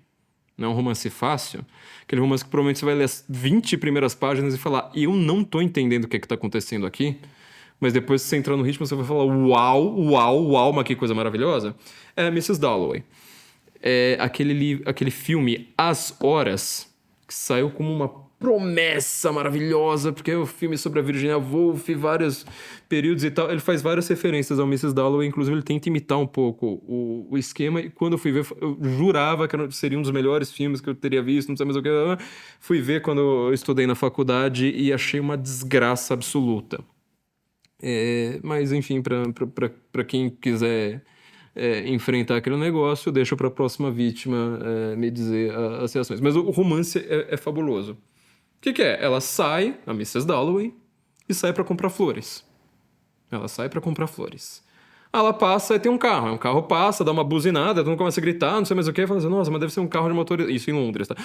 não é um romance fácil, aquele romance que provavelmente você vai ler as 20 primeiras páginas e falar, eu não tô entendendo o que está acontecendo aqui, mas depois que você entrar no ritmo você vai falar, uau, mas que coisa maravilhosa, é Mrs. Dalloway. Aquele filme As Horas, que saiu como uma promessa maravilhosa, porque é um filme sobre a Virginia Woolf, vários períodos e tal, ele faz várias referências ao Mrs. Dalloway, inclusive ele tenta imitar um pouco o esquema, e quando eu fui ver, eu jurava que seria um dos melhores filmes que eu teria visto, não sei mais o que, fui ver quando eu estudei na faculdade e achei uma desgraça absoluta. Mas, enfim, para quem quiser enfrentar aquele negócio, eu deixo para a próxima vítima me dizer as reações. Mas o romance é fabuloso. O que é? Ela sai, a Mrs. Dalloway, e sai para comprar flores. Ela sai para comprar flores. Ela passa e tem um carro. Aí um carro passa, dá uma buzinada, todo mundo começa a gritar, não sei mais o que. Fala assim, nossa, mas deve ser um carro de uma autoridade. Isso em Londres, tá?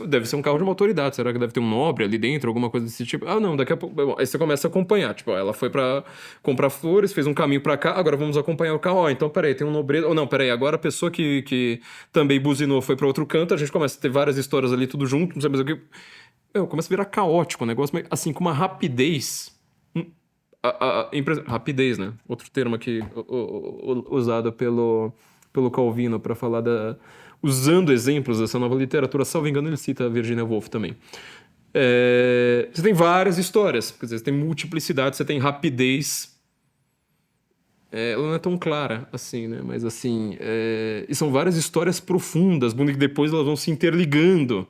Deve ser um carro de uma autoridade. Será que deve ter um nobre ali dentro, alguma coisa desse tipo? Ah, não, daqui a pouco... Bom, aí você começa a acompanhar. Tipo, ó, ela foi pra comprar flores, fez um caminho pra cá, agora vamos acompanhar o carro. Ó, então, peraí, tem um nobre... Ou não, peraí, agora a pessoa que também buzinou foi pra outro canto, a gente começa a ter várias histórias ali, tudo junto, não sei mais o que... Começa a virar caótico o negócio, mas assim, com uma rapidez... Rapidez, né? Outro termo aqui usado pelo Calvino para falar usando exemplos dessa nova literatura. Salvo engano, ele cita a Virginia Woolf também. Você tem várias histórias, quer dizer, você tem multiplicidade, você tem rapidez. Ela não é tão clara assim, né? Mas assim, e são várias histórias profundas, que depois elas vão se interligando.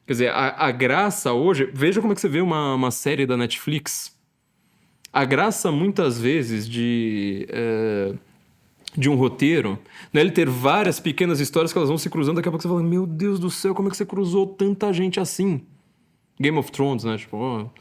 Quer dizer, a graça hoje... Veja como é que você vê uma série da Netflix... A graça, muitas vezes, de um roteiro, né, ele ter várias pequenas histórias que elas vão se cruzando, daqui a pouco você fala, meu Deus do céu, como é que você cruzou tanta gente assim? Game of Thrones, né? Tipo,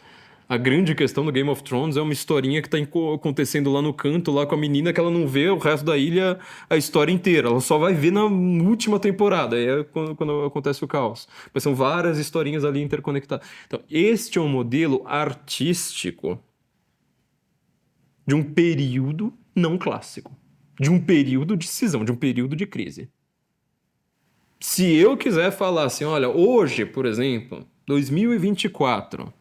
a grande questão do Game of Thrones é uma historinha que tá acontecendo lá no canto, lá com a menina, que ela não vê o resto da ilha, a história inteira. Ela só vai ver na última temporada, aí é quando acontece o caos. Mas são várias historinhas ali interconectadas. Então, este é um modelo artístico de um período não clássico, de um período de cisão, de um período de crise. Se eu quiser falar assim, olha, hoje, por exemplo, 2024,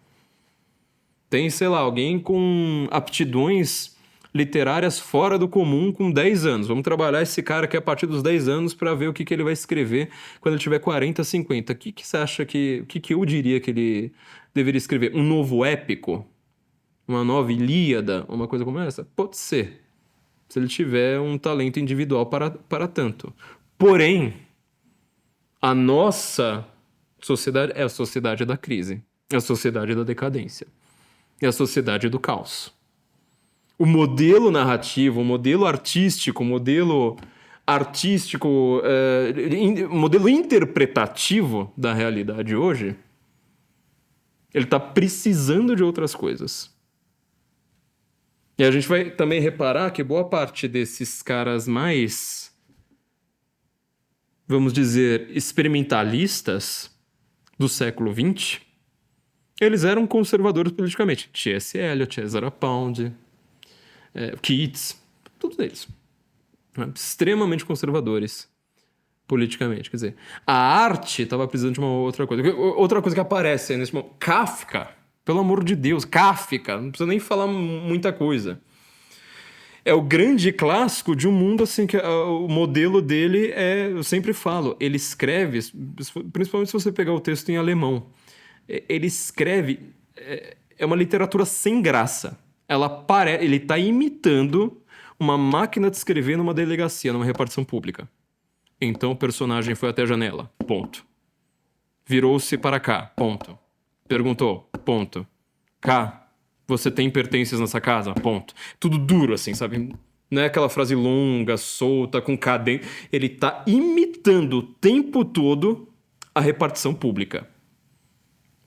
tem, sei lá, alguém com aptidões literárias fora do comum com 10 anos. Vamos trabalhar esse cara aqui a partir dos 10 anos para ver o que ele vai escrever quando ele tiver 40, 50. O que você acha que eu diria que ele deveria escrever? Um novo épico? Uma nova Ilíada, uma coisa como essa? Pode ser, se ele tiver um talento individual para tanto. Porém, a nossa sociedade é a sociedade da crise, é a sociedade da decadência, é a sociedade do caos. O modelo narrativo, o modelo artístico, modelo interpretativo da realidade hoje, ele está precisando de outras coisas. E a gente vai também reparar que boa parte desses caras mais, vamos dizer, experimentalistas do século XX, eles eram conservadores politicamente. T.S. Eliot, Ezra Pound, Keats, todos eles. Extremamente conservadores politicamente. Quer dizer, a arte estava precisando de uma outra coisa. Outra coisa que aparece aí nesse momento, Kafka. Pelo amor de Deus, Kafka, não precisa nem falar muita coisa. É o grande clássico de um mundo assim, que o modelo dele eu sempre falo, ele escreve, principalmente se você pegar o texto em alemão, ele escreve, é uma literatura sem graça. Ele está imitando uma máquina de escrever numa delegacia, numa repartição pública. Então o personagem foi até a janela, ponto. Virou-se para cá, ponto. Perguntou, ponto. Cá, você tem pertences nessa casa? Ponto. Tudo duro, assim, sabe? Não é aquela frase longa, solta, com cadência. Ele tá imitando o tempo todo a repartição pública.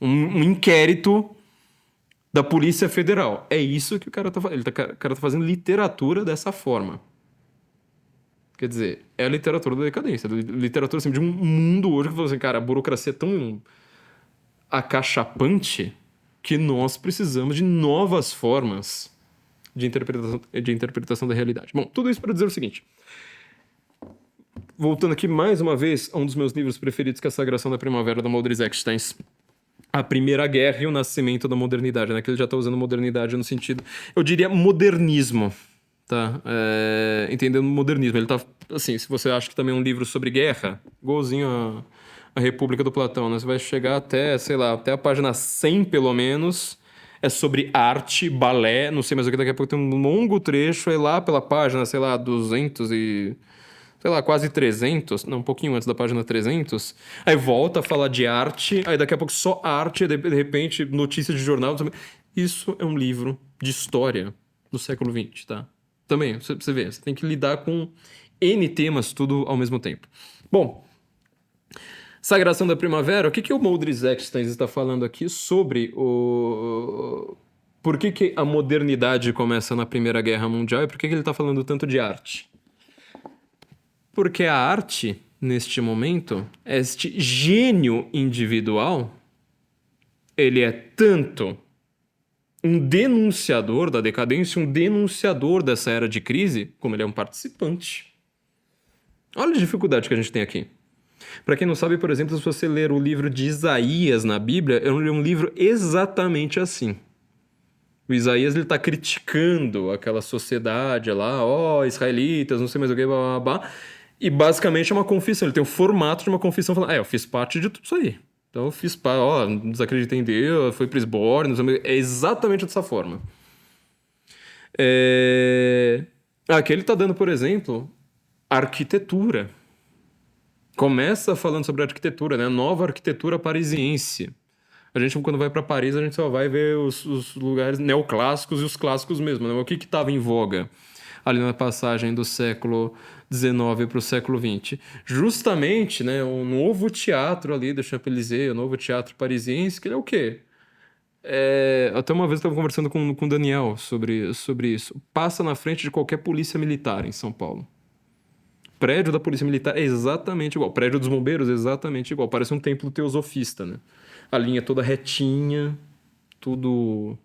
Um inquérito da Polícia Federal. É isso que o cara tá fazendo. O cara tá fazendo literatura dessa forma. Quer dizer, é a literatura da decadência. Literatura, assim, de um mundo hoje que fala assim, cara, a burocracia é tão acachapante que nós precisamos de novas formas de interpretação da realidade. Bom, tudo isso para dizer o seguinte. Voltando aqui mais uma vez a um dos meus livros preferidos, que é A Sagração da Primavera, da Mauldred Eckstein. A Primeira Guerra e o Nascimento da Modernidade, né? Que ele já está usando modernidade no sentido, eu diria, modernismo, tá? Entendendo modernismo. Ele tá, assim, se você acha que também é um livro sobre guerra, igualzinho a República do Platão, né? Você vai chegar até, sei lá, até a página 100, pelo menos, é sobre arte, balé, não sei mais o que, daqui a pouco tem um longo trecho, aí lá pela página, sei lá, 200 e... sei lá, quase 300, não, um pouquinho antes da página 300, aí volta a falar de arte, aí daqui a pouco só arte, de repente notícia de jornal, isso é um livro de história do século XX, tá? Também, você vê, você tem que lidar com N temas tudo ao mesmo tempo. Bom, Sagração da Primavera, o que o Moldris Extens está falando aqui sobre o... Por que a modernidade começa na Primeira Guerra Mundial e por que ele está falando tanto de arte? Porque a arte, neste momento, este gênio individual, ele é tanto um denunciador da decadência, um denunciador dessa era de crise, como ele é um participante. Olha a dificuldade que a gente tem aqui. Para quem não sabe, por exemplo, se você ler o livro de Isaías na Bíblia, é um livro exatamente assim. O Isaías está criticando aquela sociedade lá, israelitas, não sei mais o que, blá, blá, blá, e basicamente é uma confissão. Ele tem o formato de uma confissão falando, eu fiz parte de tudo isso aí. Então eu fiz parte, desacreditei em Deus, fui para esborne, é exatamente dessa forma. Aqui ele está dando, por exemplo, arquitetura. Começa falando sobre arquitetura, né? Nova arquitetura parisiense. A gente, quando vai para Paris, a gente só vai ver os lugares neoclássicos e os clássicos mesmo, né? O que estava em voga ali na passagem do século XIX para o século XX? Justamente, né, o novo teatro ali do Champs-Élysées, o novo teatro parisiense, que ele é o quê? Até uma vez eu estava conversando com o Daniel sobre isso. Passa na frente de qualquer polícia militar em São Paulo. Prédio da Polícia Militar é exatamente igual. Prédio dos Bombeiros é exatamente igual. Parece um templo teosofista, né? A linha toda retinha, tudo...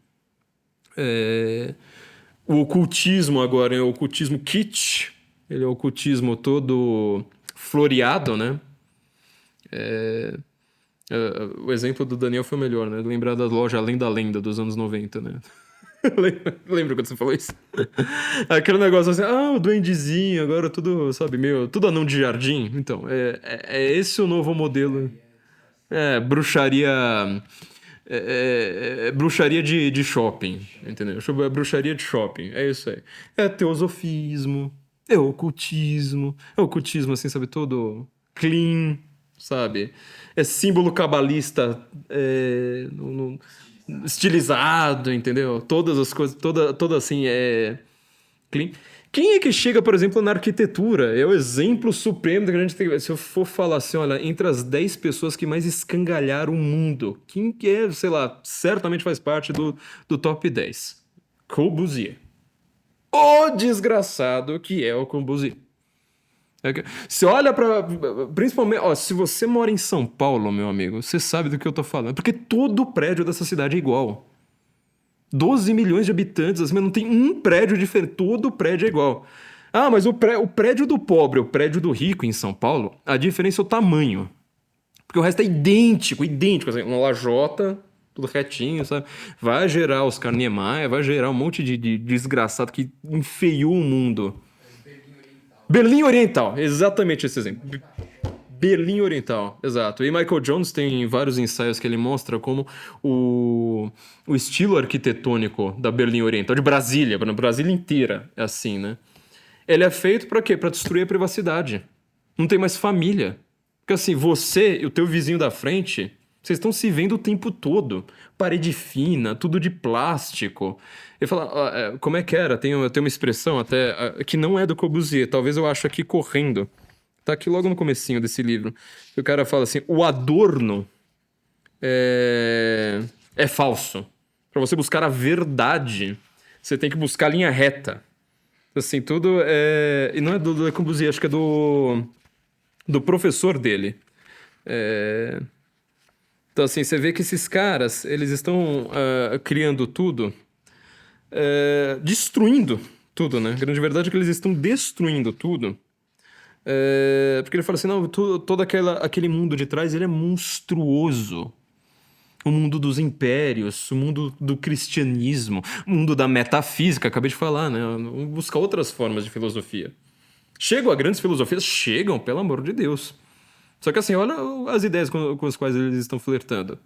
O ocultismo agora é o ocultismo kitsch. Ele é o ocultismo todo floreado, né? O exemplo do Daniel foi melhor, né? Lembrar da loja Além da Lenda dos anos 90, né? Lembra quando você falou isso? Aquele negócio assim, o duendezinho, agora tudo, sabe, tudo anão de jardim. Então, é esse o novo modelo. Bruxaria... bruxaria de shopping, entendeu? É bruxaria de shopping, é isso aí. É teosofismo, é ocultismo. É ocultismo, assim, sabe, todo clean, sabe? É símbolo cabalista estilizado, entendeu? Todas as coisas, toda assim, clean. Quem é que chega, por exemplo, na arquitetura? É o exemplo supremo que a gente tem. Se eu for falar assim, olha, entre as 10 pessoas que mais escangalharam o mundo, quem que é, sei lá, certamente faz parte do top 10? Corbusier. O desgraçado que é o Corbusier. Você olha pra... Principalmente, se você mora em São Paulo, meu amigo, você sabe do que eu tô falando. Porque todo prédio dessa cidade é igual. 12 milhões de habitantes, assim, mas não tem um prédio diferente. Todo prédio é igual. Mas o prédio do pobre, o prédio do rico em São Paulo, a diferença é o tamanho. Porque o resto é idêntico, assim, uma lajota, tudo retinho, sabe? Vai gerar Oscar Niemeyer, vai gerar um monte de desgraçado que enfeiou o mundo. Berlim Oriental, exatamente esse exemplo. Berlim Oriental, exato. E Michael Jones tem vários ensaios que ele mostra como o estilo arquitetônico da Berlim Oriental, de Brasília, a Brasília inteira é assim, né? Ele é feito para quê? Para destruir a privacidade. Não tem mais família. Porque assim, você e o teu vizinho da frente, vocês estão se vendo o tempo todo. Parede fina, tudo de plástico. Ele fala, como é que era? Tem uma expressão até que não é do Corbusier, talvez eu ache aqui correndo. Tá aqui logo no comecinho desse livro. O cara fala assim, o adorno é falso. Para você buscar a verdade, você tem que buscar a linha reta. Assim, tudo é... E não é do Corbusier, acho que é do professor dele. Então, assim, você vê que esses caras, eles estão criando tudo, destruindo tudo, né? A grande verdade é que eles estão destruindo tudo. Porque ele fala assim, não, todo aquele mundo de trás, ele é monstruoso. O mundo dos impérios, o mundo do cristianismo, o mundo da metafísica, acabei de falar, né? Vamos buscar outras formas de filosofia. Chegam a grandes filosofias? Chegam, pelo amor de Deus. Só que assim, olha as ideias com as quais eles estão flertando.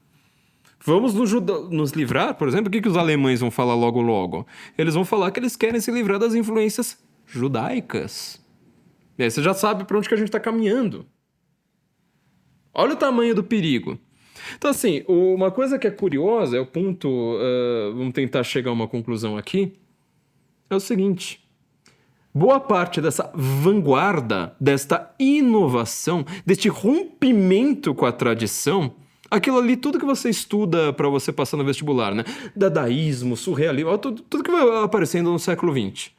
Vamos nos livrar, por exemplo, o que os alemães vão falar logo logo? Eles vão falar que eles querem se livrar das influências judaicas. E aí você já sabe para onde que a gente está caminhando. Olha o tamanho do perigo. Então, assim, uma coisa que é curiosa é o ponto... vamos tentar chegar a uma conclusão aqui. é o seguinte: boa parte dessa vanguarda, desta inovação, deste rompimento com a tradição, aquilo ali, tudo que você estuda para você passar no vestibular, né? Dadaísmo, surrealismo, tudo que vai aparecendo no século XX.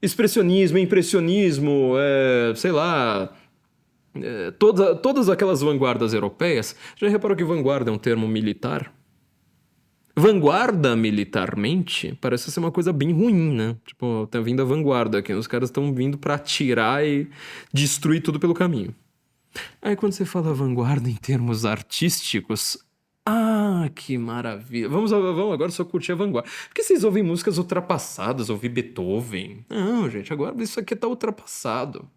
Expressionismo, impressionismo, sei lá, todas aquelas vanguardas europeias. Já reparou que vanguarda é um termo militar? Vanguarda militarmente parece ser uma coisa bem ruim, né? Tipo, tá vindo a vanguarda aqui, os caras estão vindo pra atirar e destruir tudo pelo caminho. Aí quando você fala vanguarda em termos artísticos, que maravilha. Vamos agora só curtir a vanguarda. Por que vocês ouvem músicas ultrapassadas, ouvir Beethoven? Não, gente, agora isso aqui tá ultrapassado.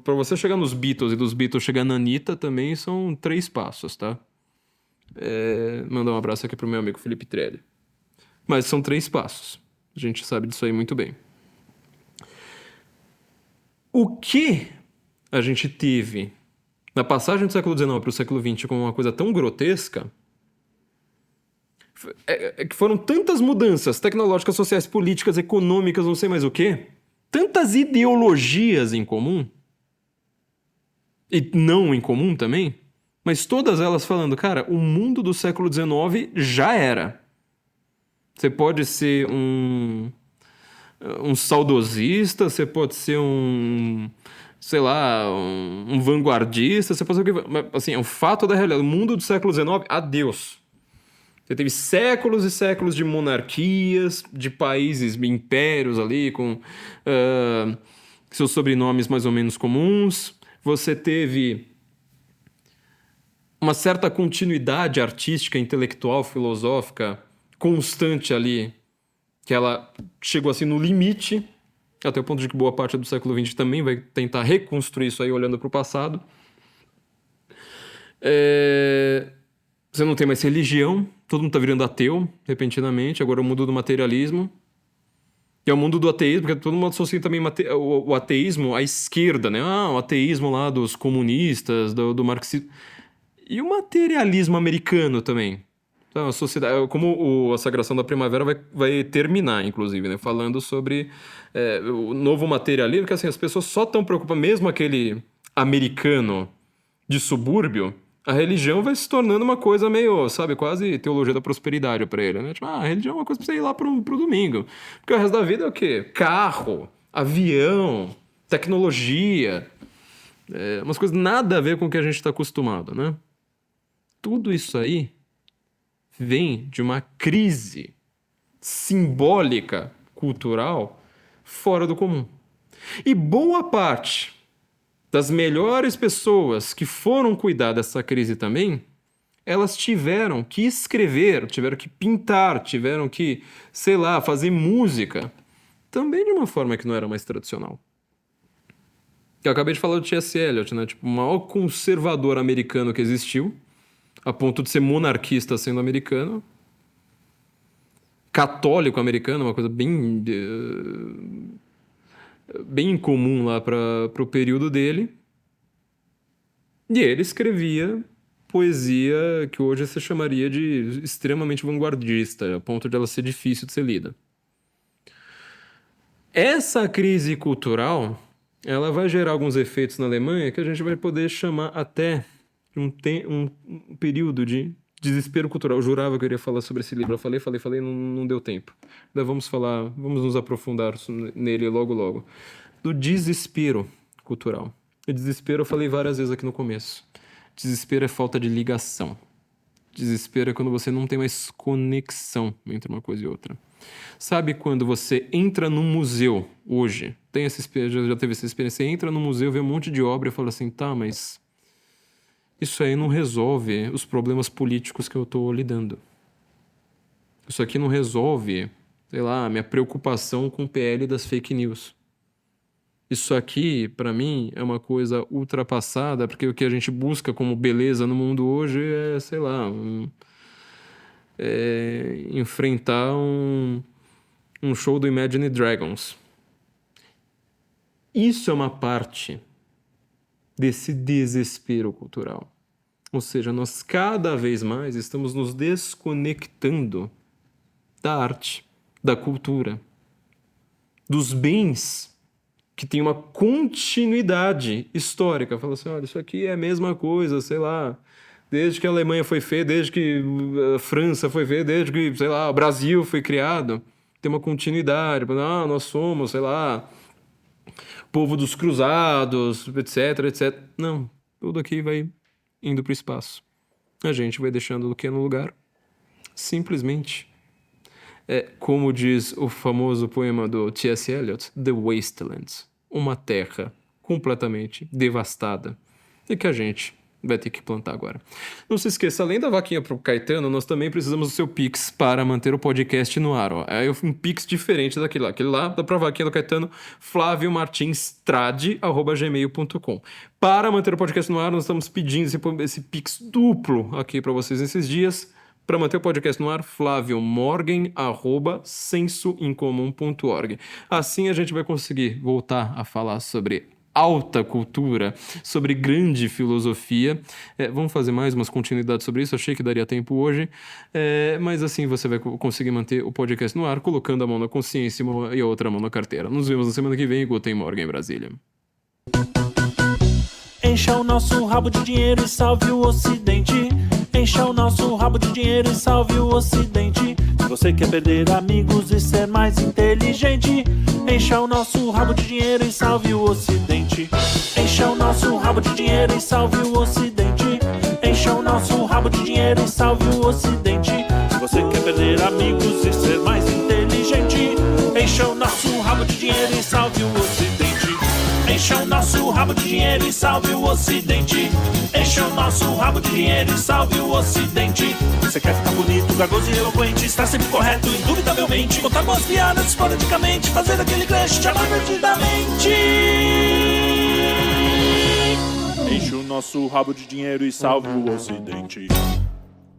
Pra você chegar nos Beatles e dos Beatles chegar na Anitta também são 3 passos, tá? Mandar um abraço aqui pro meu amigo Felipe Trelli. Mas são 3 passos. A gente sabe disso aí muito bem. O que a gente teve na passagem do século XIX para o século XX como uma coisa tão grotesca que foram tantas mudanças tecnológicas, sociais, políticas, econômicas, não sei mais o quê, tantas ideologias em comum, e não em comum também, mas todas elas falando, cara, o mundo do século XIX já era. Você pode ser um saudosista, você pode ser sei lá, um vanguardista, você pode ser o que... Mas, assim, é um fato da realidade. O mundo do século XIX, adeus. Você teve séculos e séculos de monarquias, de países, impérios ali, com seus sobrenomes mais ou menos comuns. Você teve uma certa continuidade artística, intelectual, filosófica, constante ali, que ela chegou assim no limite, até o ponto de que boa parte do século XX também vai tentar reconstruir isso aí olhando para o passado. Você não tem mais religião, todo mundo está virando ateu, repentinamente, agora é o mundo do materialismo. E é o mundo do ateísmo, porque todo mundo associa também o ateísmo à esquerda, né? O ateísmo lá dos comunistas, do marxismo. E o materialismo americano também. Então, a sociedade, como a Sagração da Primavera vai terminar, inclusive, né? Falando sobre o novo materialismo, que assim, as pessoas só estão preocupadas, mesmo aquele americano de subúrbio, a religião vai se tornando uma coisa meio, sabe, quase teologia da prosperidade pra ele, né? Tipo, a religião é uma coisa pra você ir lá pro domingo. Porque o resto da vida é o quê? Carro, avião, tecnologia, umas coisas nada a ver com o que a gente tá acostumado, né? Tudo isso aí vem de uma crise simbólica, cultural, fora do comum. E boa parte das melhores pessoas que foram cuidar dessa crise também, elas tiveram que escrever, tiveram que pintar, tiveram que, sei lá, fazer música, também de uma forma que não era mais tradicional. Eu acabei de falar do T.S. Eliot, né? Tipo, o maior conservador americano que existiu, a ponto de ser monarquista sendo americano, católico americano, uma coisa bem incomum lá para o período dele. E ele escrevia poesia que hoje se chamaria de extremamente vanguardista, a ponto de ela ser difícil de ser lida. Essa crise cultural, ela vai gerar alguns efeitos na Alemanha que a gente vai poder chamar até de um período de desespero cultural. Eu jurava que eu iria falar sobre esse livro. Eu falei, não deu tempo. Ainda vamos nos aprofundar nele logo. Do desespero cultural. O desespero eu falei várias vezes aqui no começo. Desespero é falta de ligação. Desespero é quando você não tem mais conexão entre uma coisa e outra. Sabe quando você entra num museu hoje? Já teve essa experiência? Você entra no museu, vê um monte de obra e fala assim, tá, mas isso aí não resolve os problemas políticos que eu tô lidando. Isso aqui não resolve, sei lá, a minha preocupação com o PL das fake news. Isso aqui, pra mim, é uma coisa ultrapassada, porque o que a gente busca como beleza no mundo hoje é, sei lá, enfrentar um show do Imagine Dragons. Isso é uma parte desse desespero cultural. Ou seja, nós cada vez mais estamos nos desconectando da arte, da cultura, dos bens que tem uma continuidade histórica. Fala assim, olha, isso aqui é a mesma coisa, sei lá, desde que a Alemanha foi feita, desde que a França foi feita, desde que, sei lá, o Brasil foi criado. Tem uma continuidade. Nós somos, sei lá, povo dos cruzados, etc, etc. Não, tudo aqui vai indo para o espaço. A gente vai deixando o que é no lugar. Simplesmente. É como diz o famoso poema do T.S. Eliot, The Wasteland. Uma terra completamente devastada e que a gente vai ter que plantar agora. Não se esqueça, além da vaquinha pro Caetano, nós também precisamos do seu Pix para manter o podcast no ar. Ó. É um Pix diferente daquele lá. Aquele lá dá pra vaquinha do Caetano, flaviomartinstrade@gmail.com. Para manter o podcast no ar, nós estamos pedindo esse Pix duplo aqui para vocês nesses dias. Para manter o podcast no ar, flaviomorgan@sensoincomum.org. Assim a gente vai conseguir voltar a falar sobre alta cultura, sobre grande filosofia. Vamos fazer mais umas continuidades sobre isso, achei que daria tempo hoje, mas assim você vai conseguir manter o podcast no ar, colocando a mão na consciência e a outra mão na carteira. Nos vemos na semana que vem. Guten Morgen em Brasília. Encha o nosso rabo de dinheiro e salve o Ocidente. Encha o nosso rabo de dinheiro e salve o Ocidente. Se você quer perder amigos e ser mais inteligente, encha o nosso rabo de dinheiro e salve o Ocidente. Encha o nosso rabo de dinheiro e salve o Ocidente. Encha o nosso rabo de dinheiro e salve o Ocidente. Se você quer perder amigos e ser mais inteligente, encha o nosso rabo de dinheiro e salve o Ocidente. Encha o nosso rabo de dinheiro e salve o Ocidente. Encha o nosso rabo de dinheiro e salve o Ocidente. Você quer ficar bonito, garboso e eloquente, estar sempre correto, indubitavelmente, contar boas piadas esporadicamente, fazer aquele crush, te amar perdidamente. Enche o nosso rabo de dinheiro e salve o Ocidente.